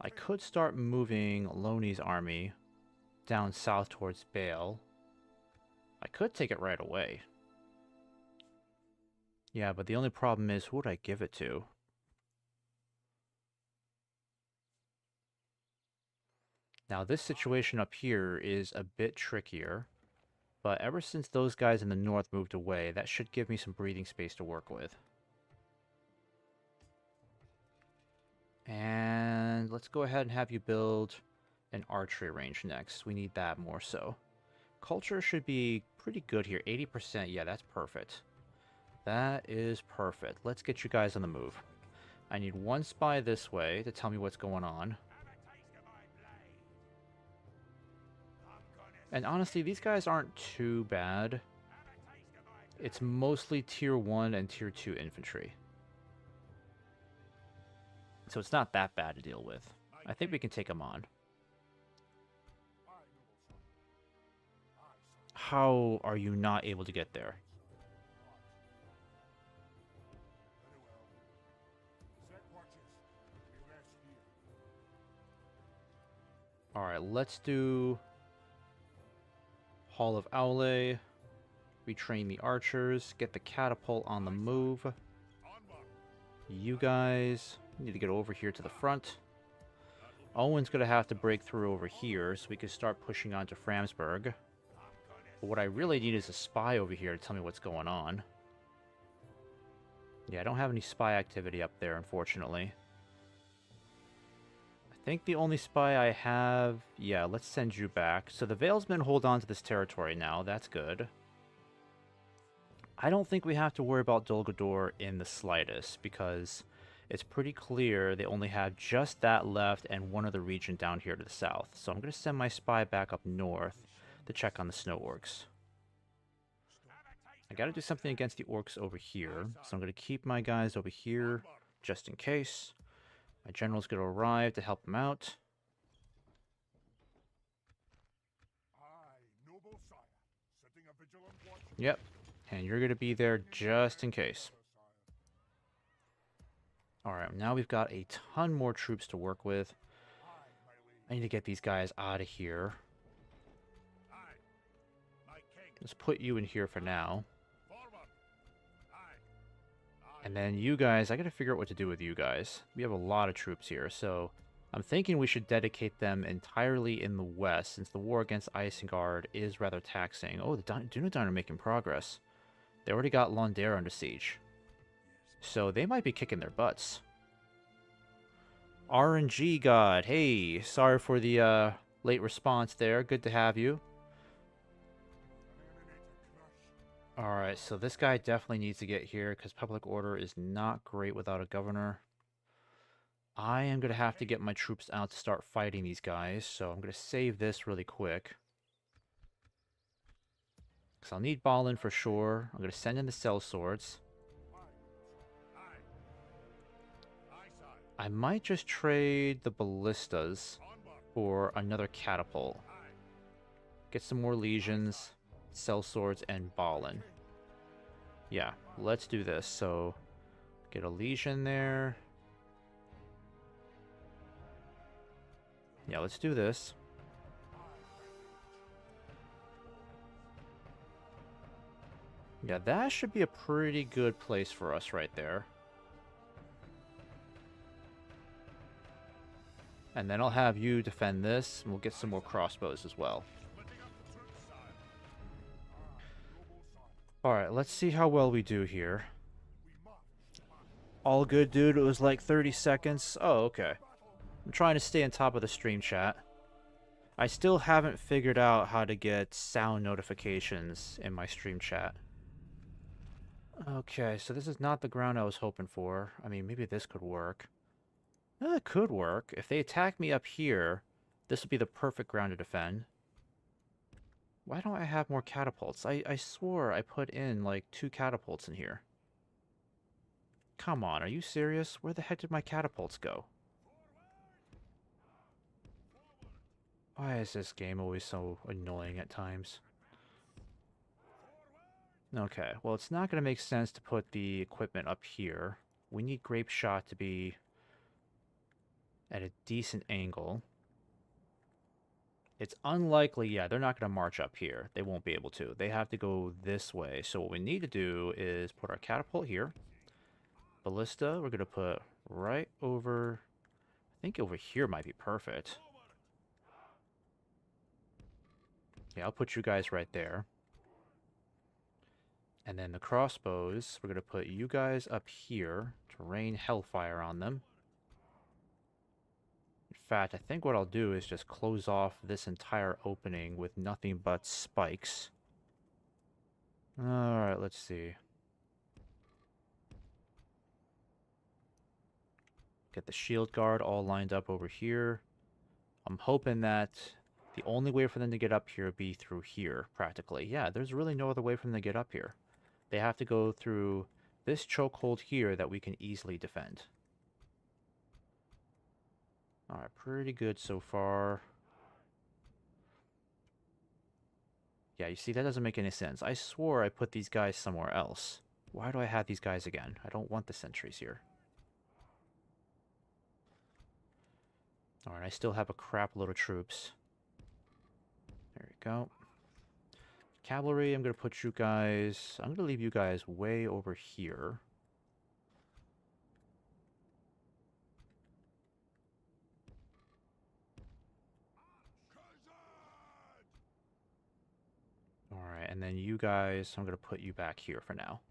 I could start moving Loni's army down south towards Bale. I could take it right away. Yeah, but the only problem is, who would I give it to? Now, this situation up here is a bit trickier, but ever since those guys in the north moved away, that should give me some breathing space to work with. And let's go ahead and have you build an archery range next. We need that more so. Culture should be pretty good here. 80%, yeah, that's perfect. That is perfect. Let's get you guys on the move. I need one spy this way to tell me what's going on. And honestly, these guys aren't too bad. It's mostly tier 1 and tier 2 infantry. So it's not that bad to deal with. I think we can take them on. How are you not able to get there? Very well. Set watches. We rest here. Alright, let's do Hall of Aule. Retrain the archers. Get the catapult on the move. Onward. You guys need to get over here to the front. Owen's going to have to break through over here so we can start pushing on to Framsburg. But what I really need is a spy over here to tell me what's going on. Yeah, I don't have any spy activity up there, unfortunately. I think the only spy I have... Yeah, let's send you back. So the Valesmen hold on to this territory now. That's good. I don't think we have to worry about Dol Guldur in the slightest, because it's pretty clear they only have just that left and one other region down here to the south. So I'm going to send my spy back up north to check on the snow orcs. I got to do something against the orcs over here, so I'm going to keep my guys over here just in case. My general's going to arrive to help them out. Aye, noble sire. Setting a vigilant watch. Yep, and you're going to be there just in case. Alright, now we've got a ton more troops to work with. Aye, my lady. I need to get these guys out of here. Aye. My king. Let's put you in here for now. Forward. Aye. Aye. And then you guys, I gotta figure out what to do with you guys. We have a lot of troops here, so I'm thinking we should dedicate them entirely in the west, since the war against Isengard is rather taxing. Oh, the Dunedain are making progress. They already got Londere under siege. So they might be kicking their butts. RNG God, hey, sorry for the late response there. Good to have you. Alright, so this guy definitely needs to get here because public order is not great without a governor. I am going to have to get my troops out to start fighting these guys, so I'm going to save this really quick. Because I'll need Balin for sure. I'm going to send in the sellswords. I might just trade the ballistas for another catapult. Get some more legions, sellswords, and Balin. Yeah, let's do this. So, get a legion there. Yeah, let's do this. Yeah, that should be a pretty good place for us right there. And then I'll have you defend this, and we'll get some more crossbows as well. Alright, let's see how well we do here. All good, dude. It was like 30 seconds. Oh, okay. I'm trying to stay on top of the stream chat. I still haven't figured out how to get sound notifications in my stream chat. Okay, so this is not the ground I was hoping for. I mean, maybe this could work. It could work. If they attack me up here, this would be the perfect ground to defend. Why don't I have more catapults? I swore I put in, like, 2 catapults in here. Come on, are you serious? Where the heck did my catapults go? Why is this game always so annoying at times? Okay, well, it's not going to make sense to put the equipment up here. We need grape shot to be at a decent angle. It's unlikely, yeah, they're not going to march up here. They won't be able to. They have to go this way. So what we need to do is put our catapult here. Ballista, we're going to put right over... I think over here might be perfect. Yeah, I'll put you guys right there. And then the crossbows, we're going to put you guys up here to rain hellfire on them. In fact, I think what I'll do is just close off this entire opening with nothing but spikes. Alright, let's see. Get the shield guard all lined up over here. I'm hoping that the only way for them to get up here would be through here, practically. Yeah, there's really no other way for them to get up here. They have to go through this chokehold here that we can easily defend. Alright, pretty good so far. Yeah, you see, that doesn't make any sense. I swore I put these guys somewhere else. Why do I have these guys again? I don't want the sentries here. Alright, I still have a crap load of troops. There we go. Cavalry, I'm going to put you guys... I'm going to leave you guys way over here. Alright, and then you guys, I'm going to put you back here for now.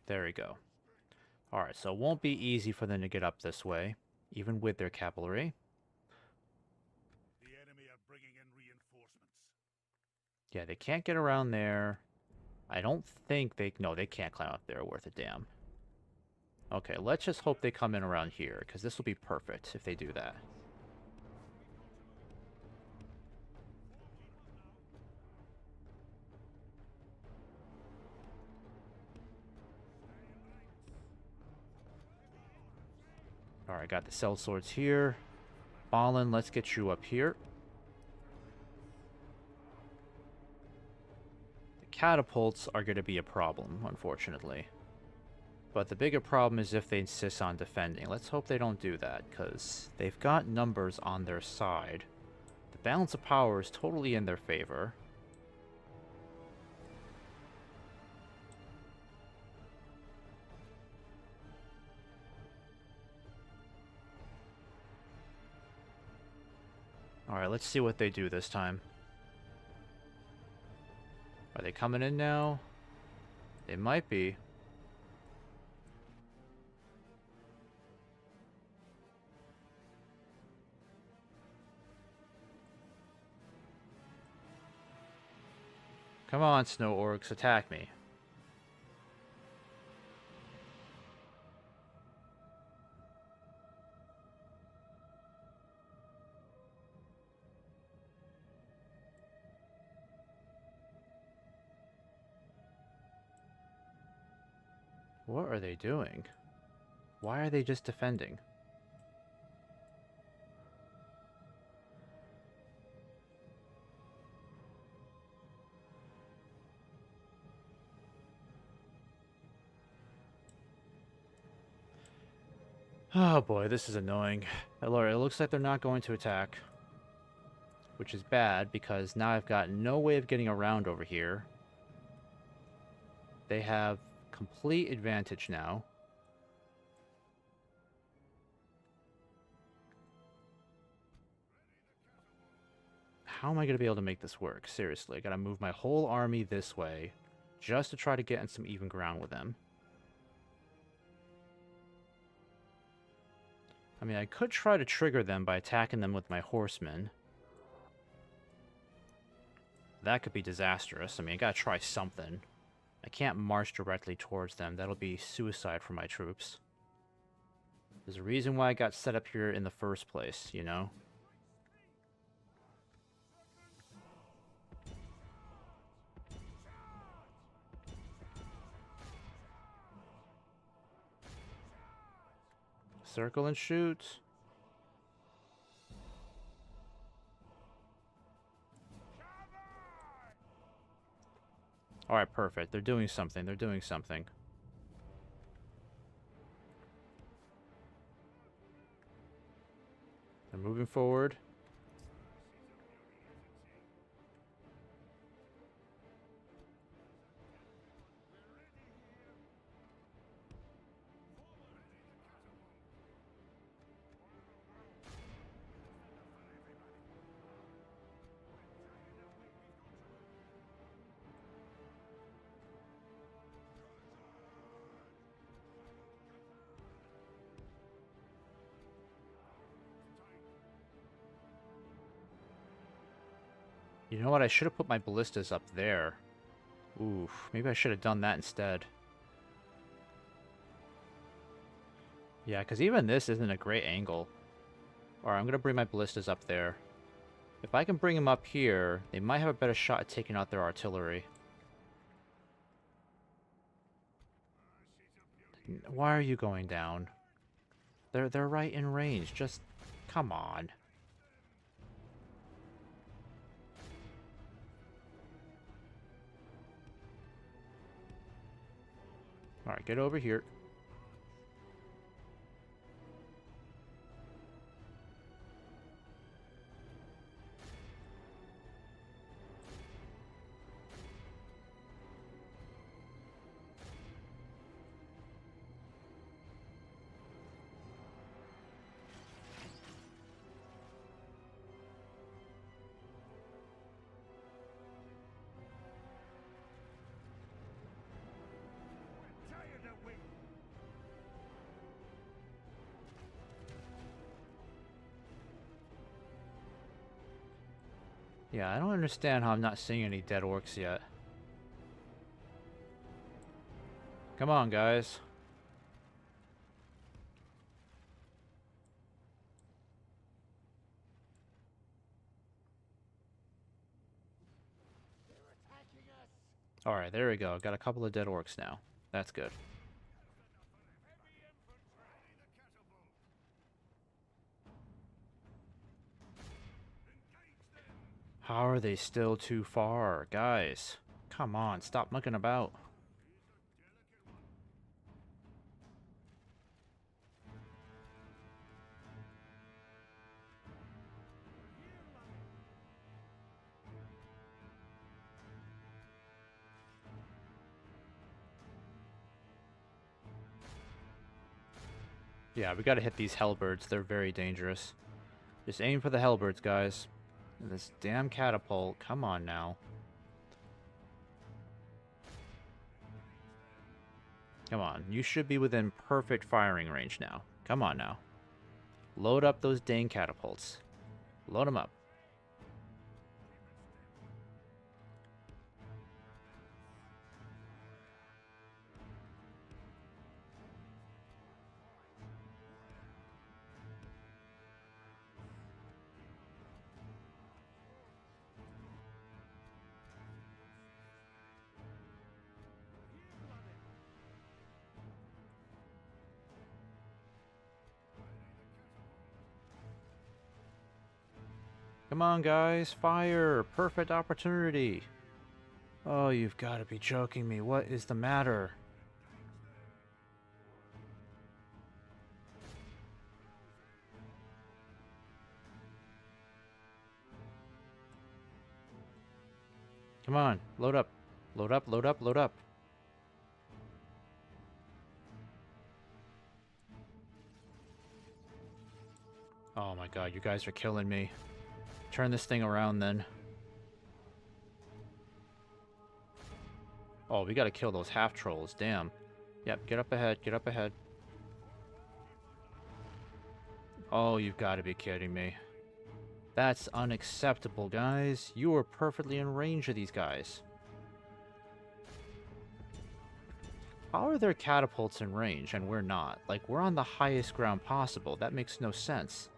There we go. Alright, so it won't be easy for them to get up this way, even with their cavalry. The enemy are bringing in reinforcements. Yeah, they can't get around there. I don't think they... No, they can't climb up there worth a damn. Okay, let's just hope they come in around here, because this will be perfect if they do that. Alright, got the sellswords here. Balin, let's get you up here. The catapults are going to be a problem, unfortunately. But the bigger problem is if they insist on defending. Let's hope they don't do that, because they've got numbers on their side. The balance of power is totally in their favor. Alright, let's see what they do this time. Are they coming in now? They might be. Come on, snow orcs, attack me. What are they doing? Why are they just defending? Oh boy, this is annoying. Lord, it looks like they're not going to attack. Which is bad, because now I've got no way of getting around over here. They have complete advantage now. How am I going to be able to make this work? Seriously, I got to move my whole army this way just to try to get in some even ground with them. I mean, I could try to trigger them by attacking them with my horsemen. That could be disastrous. I mean, I gotta try something. I can't march directly towards them. That'll be suicide for my troops. There's a reason why I got set up here in the first place, you know? Circle and shoot. Alright, perfect. They're doing something. They're doing something. They're moving forward. You know what? I should have put my ballistas up there. Oof. Maybe I should have done that instead. Yeah, because even this isn't a great angle. Alright, I'm going to bring my ballistas up there. If I can bring them up here, they might have a better shot at taking out their artillery. Why are you going down? They're right in range. Just Come on. Alright, get over here. Tired of waiting. Yeah, I don't understand how I'm not seeing any dead orcs yet. Come on, guys. Alright, there we go. Got a couple of dead orcs now. That's good. Heavy infantry. The catapult. Engage them. How are they still too far? Guys, come on, stop mucking about. Yeah, we gotta hit these hellbirds. They're very dangerous. Just aim for the hellbirds, guys. And this damn catapult. Come on now. Come on. You should be within perfect firing range now. Come on now. Load up those dang catapults. Load them up. Come on, guys. Fire. Perfect opportunity. Oh, you've got to be joking me. What is the matter? Come on. Load up. Load up, load up, load up. Oh my god, you guys are killing me. Turn this thing around then. Oh, we gotta kill those half trolls, damn. Yep, get up ahead, get up ahead. Oh, you've gotta be kidding me. That's unacceptable, guys. You are perfectly in range of these guys. How are their catapults in range and we're not? Like, we're on the highest ground possible. That makes no sense.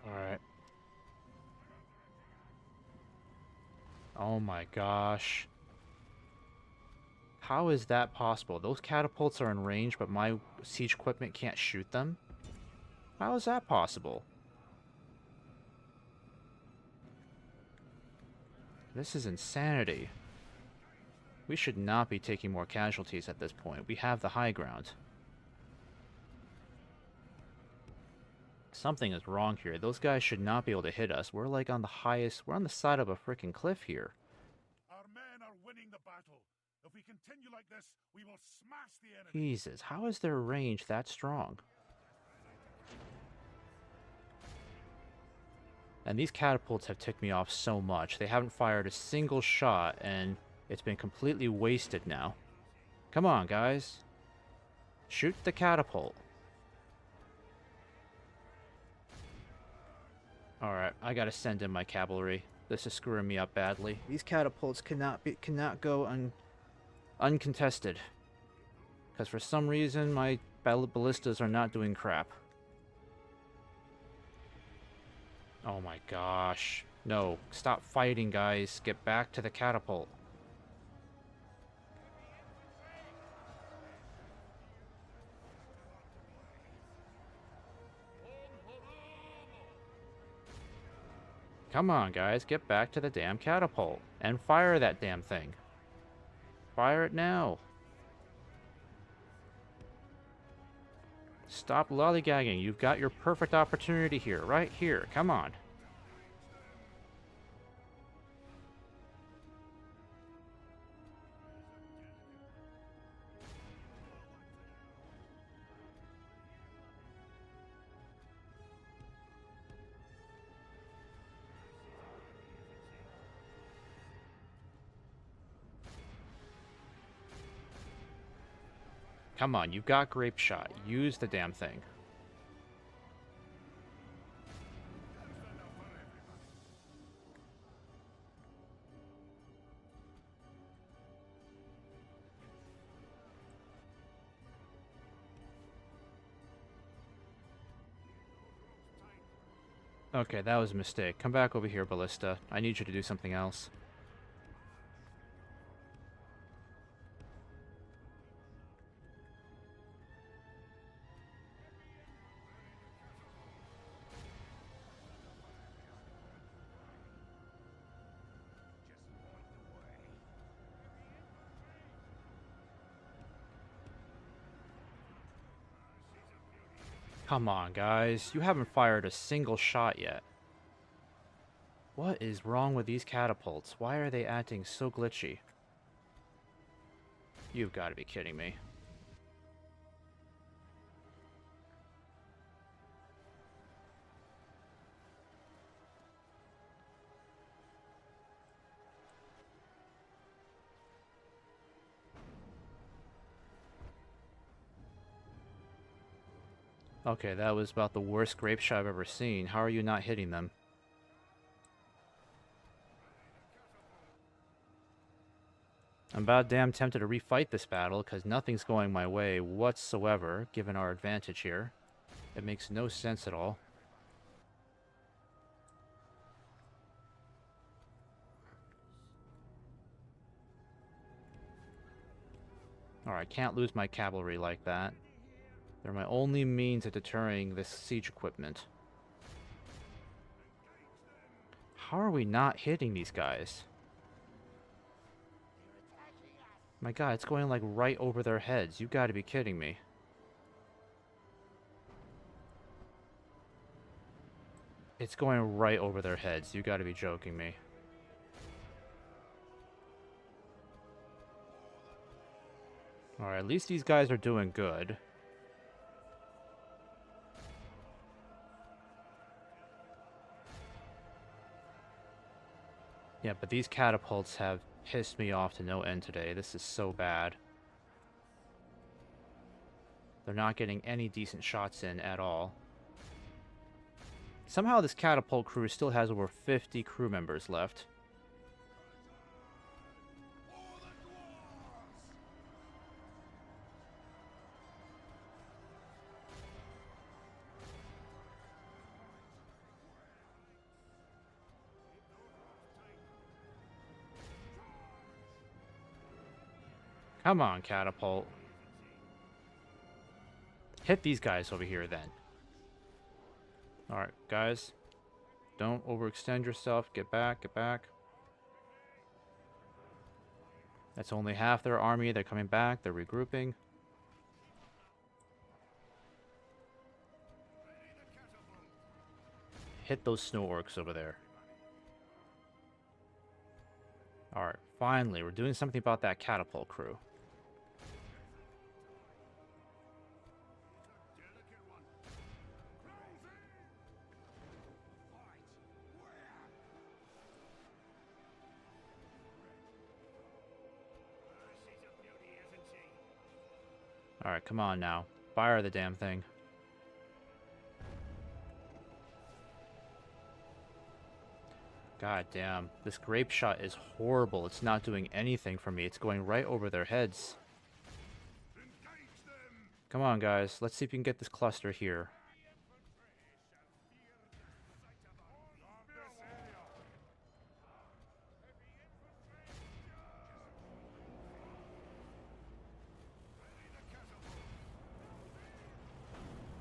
Alright. Oh my gosh. How is that possible? Those catapults are in range, but my siege equipment can't shoot them? How is that possible? This is insanity. We should not be taking more casualties at this point. We have the high ground. Something is wrong here. Those guys should not be able to hit us. We're like on the highest... We're on the side of a freaking cliff here. Our men are winning the battle. If we continue like this, we will smash the enemy. Jesus, how is their range that strong? And these catapults have ticked me off so much. They haven't fired a single shot, and it's been completely wasted now. Come on, guys. Shoot the catapult. Alright, I gotta send in my cavalry. This is screwing me up badly. These catapults cannot go uncontested. Because for some reason, my ballistas are not doing crap. Oh my gosh. No, stop fighting, guys. Get back to the catapult. Come on, guys. Get back to the damn catapult. And fire that damn thing. Fire it now. Stop lollygagging. You've got your perfect opportunity here. Right here. Come on. Come on, you've got grape shot. Use the damn thing. Okay, that was a mistake. Come back over here, Ballista. I need you to do something else. Come on, guys. You haven't fired a single shot yet. What is wrong with these catapults? Why are they acting so glitchy? You've got to be kidding me. Okay, that was about the worst grape shot I've ever seen. How are you not hitting them? I'm about damn tempted to refight this battle, because nothing's going my way whatsoever, given our advantage here. It makes no sense at all. Alright, I can't lose my cavalry like that. They're my only means of deterring this siege equipment. How are we not hitting these guys? My god, it's going like right over their heads. You gotta be kidding me. It's going right over their heads. You gotta be joking me. Alright, at least these guys are doing good. Yeah, but these catapults have pissed me off to no end today. This is so bad. They're not getting any decent shots in at all. Somehow this catapult crew still has over 50 crew members left. Come on, catapult. Hit these guys over here, then. Alright, guys. Don't overextend yourself. Get back, get back. That's only half their army. They're coming back. They're regrouping. Hit those snow orcs over there. Alright, finally, we're doing something about that catapult crew. Alright, come on now. Fire the damn thing. God damn. This grape shot is horrible. It's not doing anything for me. It's going right over their heads. Come on, guys. Let's see if we can get this cluster here.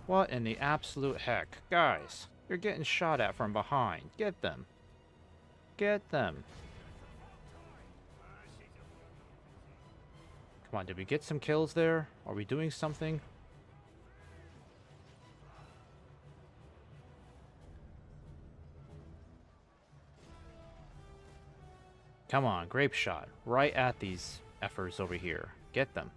What in the absolute heck? Guys, you're getting shot at from behind. Get them. Get them. Come on, did we get some kills there? Are we doing something? Come on, grape shot. Right at these effers over here. Get them.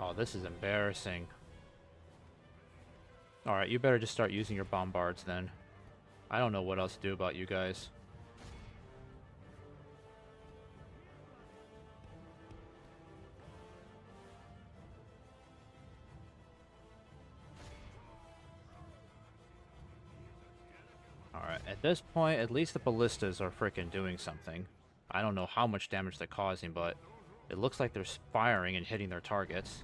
Oh, this is embarrassing. Alright, you better just start using your bombards then. I don't know what else to do about you guys. Alright, at this point, at least the ballistas are freaking doing something. I don't know how much damage they're causing, but it looks like they're firing and hitting their targets.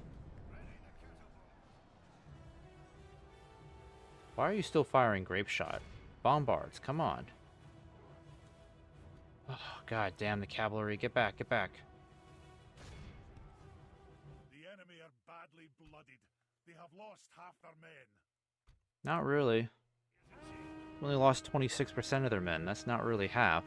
Why are you still firing grape shot? Bombards, come on. Oh, god damn the cavalry. Get back, get back. The enemy are badly blooded. They have lost half their men. Not really. Only lost 26% of their men. That's not really half.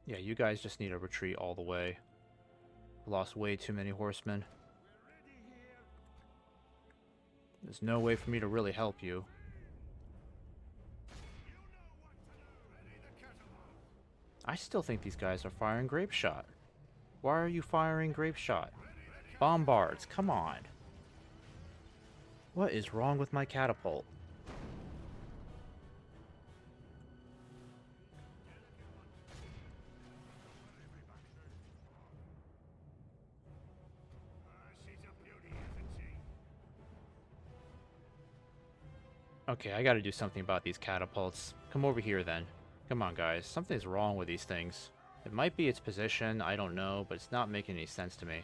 Yeah, you guys just need to retreat all the way. Lost way too many horsemen. There's no way for me to really help you. I still think these guys are firing grape shot. Why are you firing grape shot? Bombards, come on. What is wrong with my catapult? Okay, I gotta do something about these catapults. Come over here then. Come on, guys. Something's wrong with these things. It might be its position, I don't know, but it's not making any sense to me.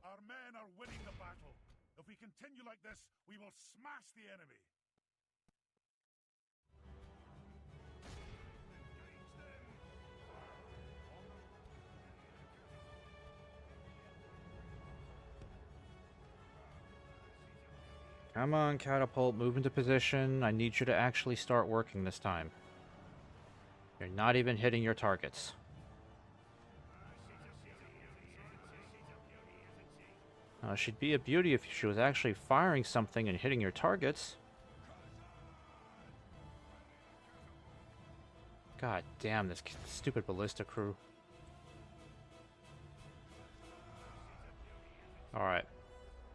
Our men are winning the battle. If we continue like this, we will smash the enemy. Come on, catapult, move into position. I need you to actually start working this time. You're not even hitting your targets. She'd be a beauty if she was actually firing something and hitting your targets. God damn, this stupid ballista crew. Alright.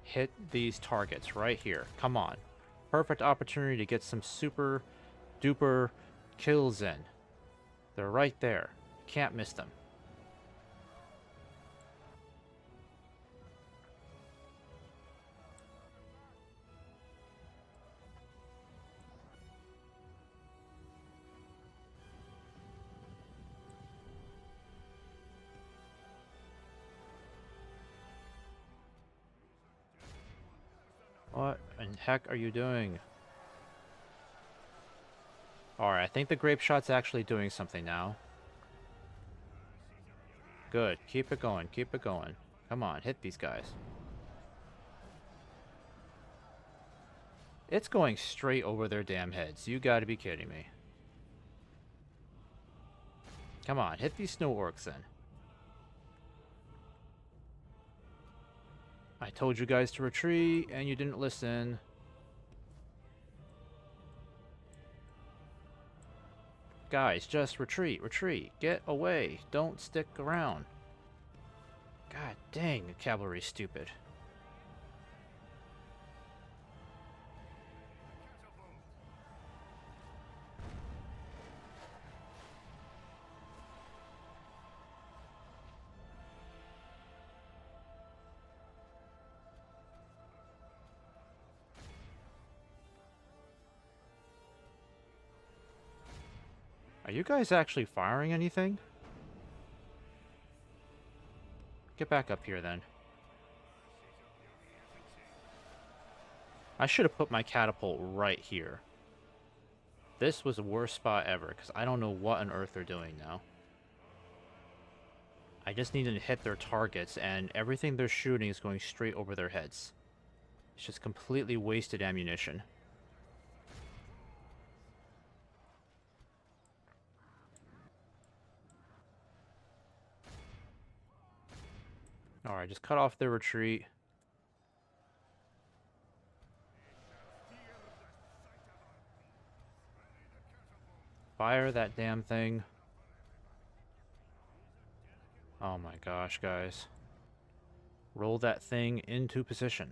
Hit these targets right here. Come on. Perfect opportunity to get some super duper kills in. They're right there. Can't miss them. What in heck are you doing? Alright, I think the grape shot's actually doing something now. Good. Keep it going. Keep it going. Come on, hit these guys. It's going straight over their damn heads. You gotta be kidding me. Come on, hit these snow orcs then. I told you guys to retreat, and you didn't listen. Guys, just retreat, retreat. Get away. Don't stick around. God dang, the cavalry's stupid. Are you guys actually firing anything? Get back up here then. I should have put my catapult right here. This was the worst spot ever, because I don't know what on earth they're doing now. I just need to hit their targets, and everything they're shooting is going straight over their heads. It's just completely wasted ammunition. Alright, just cut off their retreat. Fire that damn thing. Oh my gosh, guys. Roll that thing into position.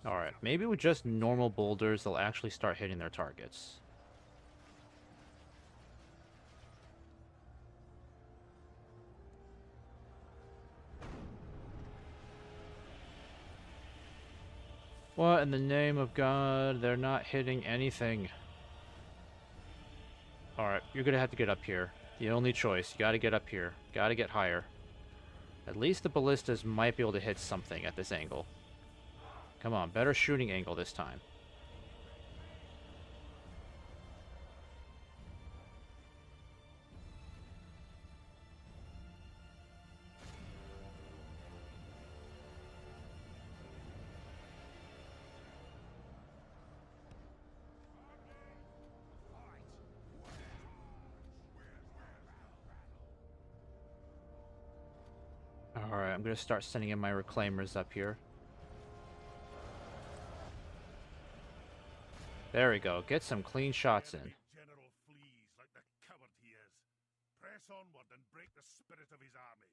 Alright, maybe with just normal boulders, they'll actually start hitting their targets. What in the name of God? They're not hitting anything. Alright, you're gonna have to get up here. The only choice. You gotta get up here. Gotta get higher. At least the ballistas might be able to hit something at this angle. Come on, better shooting angle this time. Alright, I'm gonna start sending in my reclaimers up here. There we go. Get some clean shots in. General flees like the coward he is. Press onward and break the spirit of his army.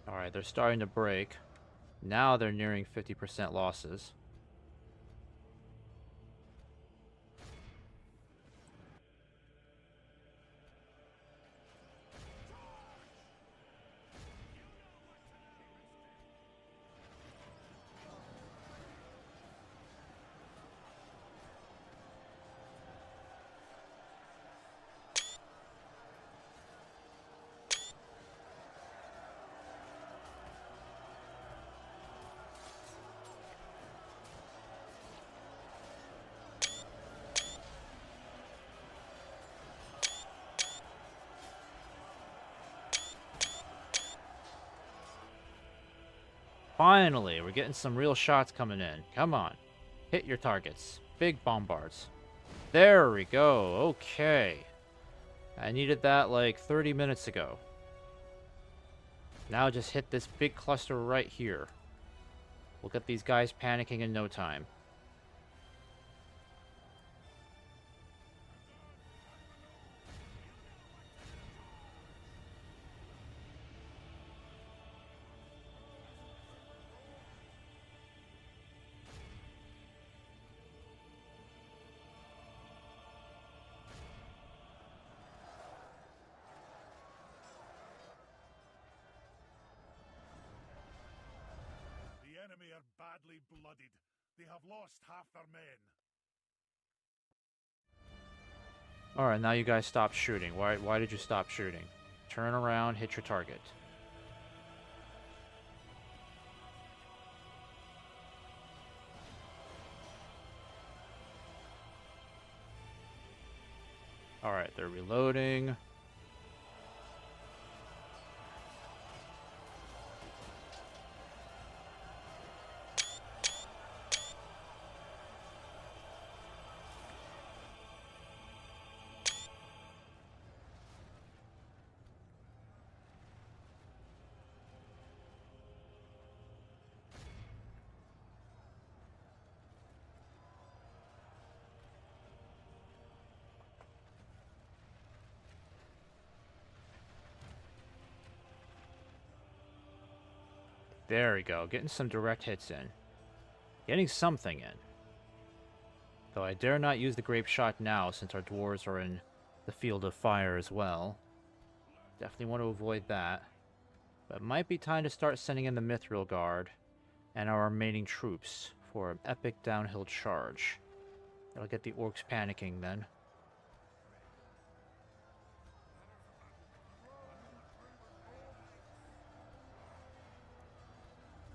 Alright, they're starting to break. Now they're nearing 50% losses. Finally, we're getting some real shots coming in. Come on. Hit your targets. Big bombards. There we go. Okay. I needed that like 30 minutes ago. Now just hit this big cluster right here. We'll get these guys panicking in no time. The enemy are badly blooded. They have lost half their men. Alright, now you guys stop shooting. Why did you stop shooting? Turn around, hit your target. Alright, they're reloading. There we go, getting some direct hits in. Getting something in. Though I dare not use the grape shot now since our dwarves are in the field of fire as well. Definitely want to avoid that. But it might be time to start sending in the Mithril Guard and our remaining troops for an epic downhill charge. That'll get the orcs panicking then.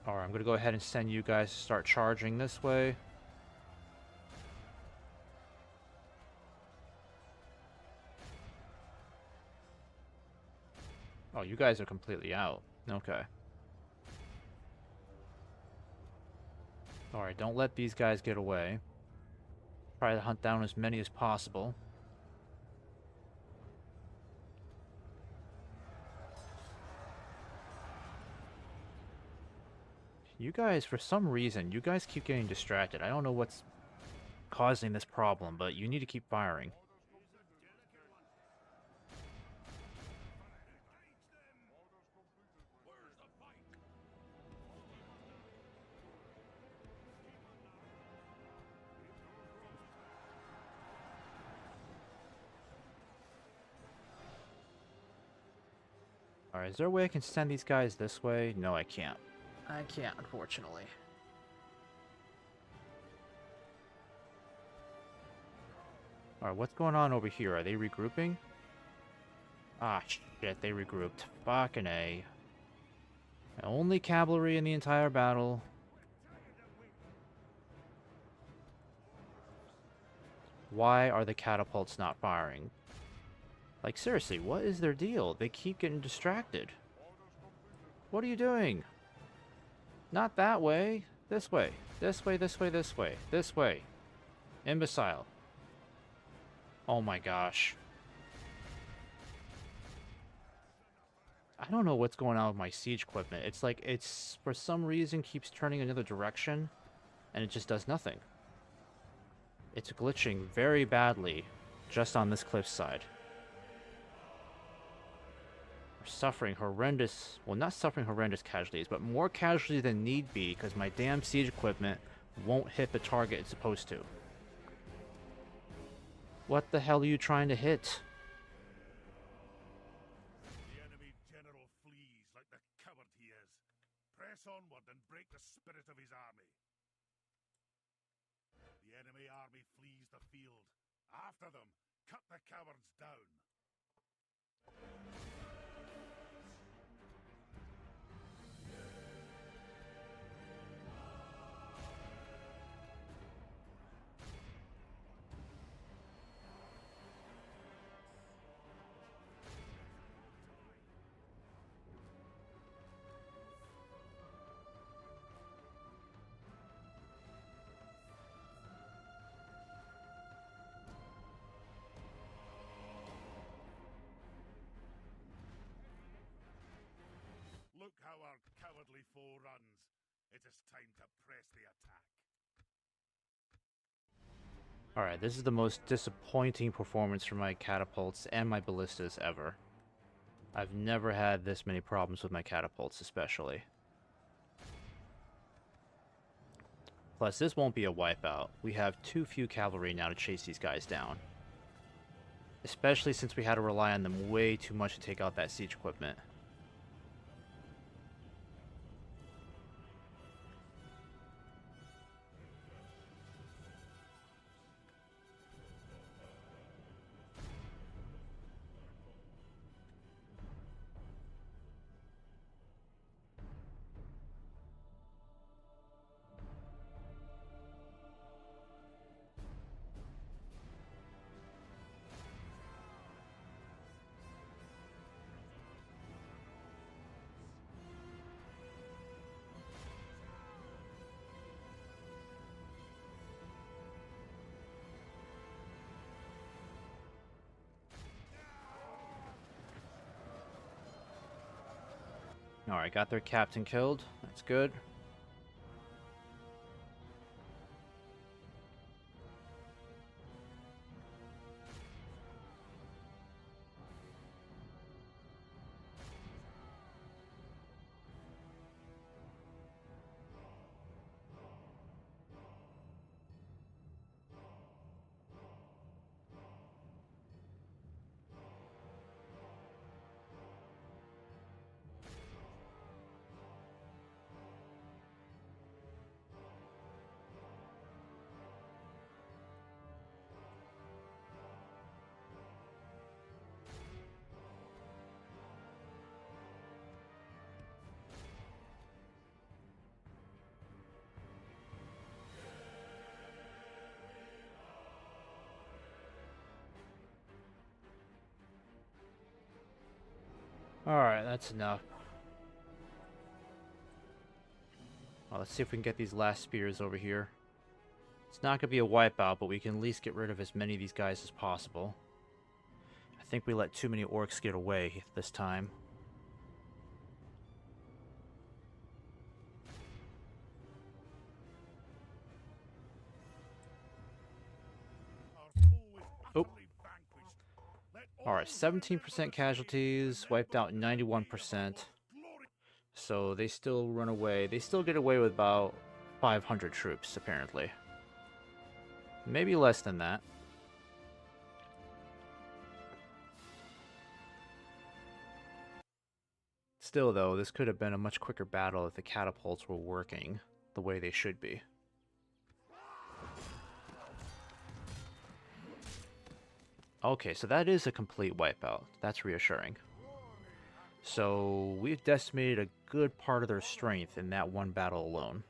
Alright, I'm going to go ahead and send you guys to start charging this way. Oh, you guys are completely out. Okay. Alright, don't let these guys get away. Try to hunt down as many as possible. You guys, for some reason, you guys keep getting distracted. I don't know what's causing this problem, but you need to keep firing. Alright, is there a way I can send these guys this way? No, I can't. I can't, unfortunately. Alright, what's going on over here? Are they regrouping? Ah, shit, they regrouped. Fucking A. Only cavalry in the entire battle. Why are the catapults not firing? Like, seriously, what is their deal? They keep getting distracted. What are you doing? Not that way. This way. This way, this way, this way. This way. Imbecile. Oh my gosh. I don't know what's going on with my siege equipment. It's like, it's, for some reason, keeps turning another direction, and it just does nothing. It's glitching very badly just on this cliffside. We're suffering horrendous, well, not suffering horrendous casualties, but more casualties than need be because my damn siege equipment won't hit the target it's supposed to. What the hell are you trying to hit? The enemy general flees like the coward he is. Press onward and break the spirit of his army. The enemy army flees the field. After them, cut the cowards down. Look how our cowardly foe runs. It is time to press the attack. Alright, this is the most disappointing performance for my catapults and my ballistas ever. I've never had this many problems with my catapults, especially. Plus, this won't be a wipeout. We have too few cavalry now to chase these guys down. Especially since we had to rely on them way too much to take out that siege equipment. Alright, got their captain killed. That's good. Alright, that's enough. Well, let's see if we can get these last spears over here. It's not going to be a wipeout, but we can at least get rid of as many of these guys as possible. I think we let too many orcs get away this time. Oh. Alright, 17% casualties, wiped out 91%. So they still run away. They still get away with about 500 troops, apparently. Maybe less than that. Still, though, this could have been a much quicker battle if the catapults were working the way they should be. Okay, so that is a complete wipeout. That's reassuring. So we've decimated a good part of their strength in that one battle alone.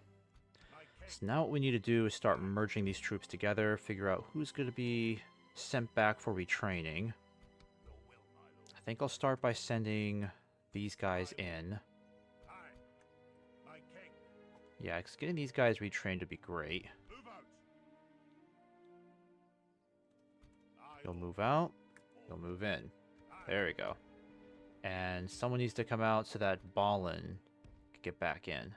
So now what we need to do is start merging these troops together, figure out who's going to be sent back for retraining. I think I'll start by sending these guys in. Yeah, because getting these guys retrained would be great. You'll move out, you'll move in. There we go. And someone needs to come out so that Balin can get back in.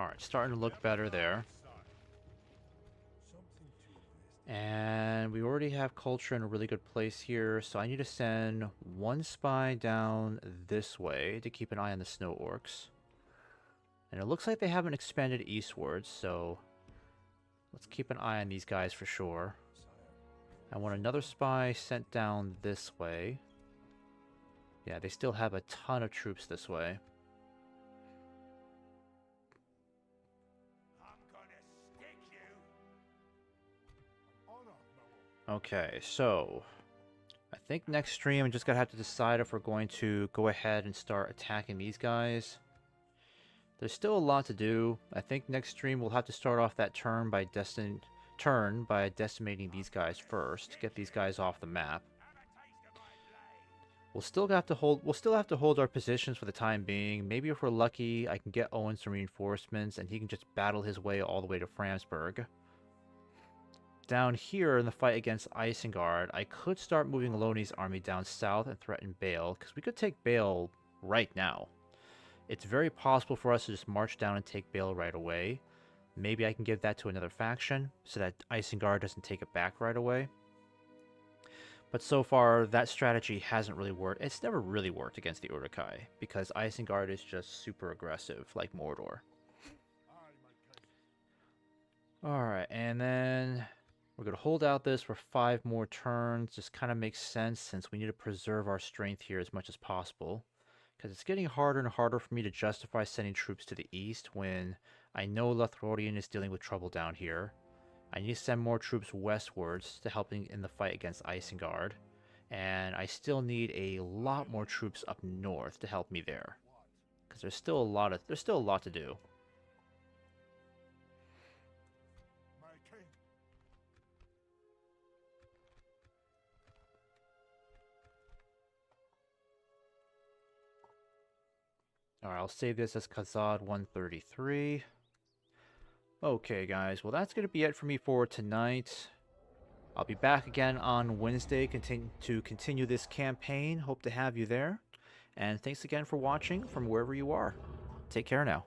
Alright, starting to look better there. And we already have culture in a really good place here, so I need to send one spy down this way to keep an eye on the snow orcs. And it looks like they haven't expanded eastwards, so let's keep an eye on these guys for sure. I want another spy sent down this way. Yeah, they still have a ton of troops this way. Okay, so I think next stream I'm just gonna have to decide if we're going to go ahead and start attacking these guys. There's still a lot to do. I think next stream we'll have to start off that turn by decimating these guys first, get these guys off the map. We'll still have to hold our positions for the time being. Maybe if we're lucky, I can get Owen some reinforcements and he can just battle his way all the way to Framsburg. Down here in the fight against Isengard, I could start moving Aloni's army down south and threaten Bale, because we could take Bale right now. It's very possible for us to just march down and take Bale right away. Maybe I can give that to another faction, so that Isengard doesn't take it back right away. But so far, that strategy hasn't really worked. It's never really worked against the Uruk-hai, because Isengard is just super aggressive, like Mordor. Alright, and then we're going to hold out this for 5 more turns. Just kind of makes sense since we need to preserve our strength here as much as possible. Because it's getting harder and harder for me to justify sending troops to the east when I know Lothlorien is dealing with trouble down here. I need to send more troops westwards to help in the fight against Isengard. And I still need a lot more troops up north to help me there. Because there's still a lot to do. Alright, I'll save this as Khazâd 133. Okay, guys. Well, that's going to be it for me for tonight. I'll be back again on Wednesday to continue this campaign. Hope to have you there. And thanks again for watching from wherever you are. Take care now.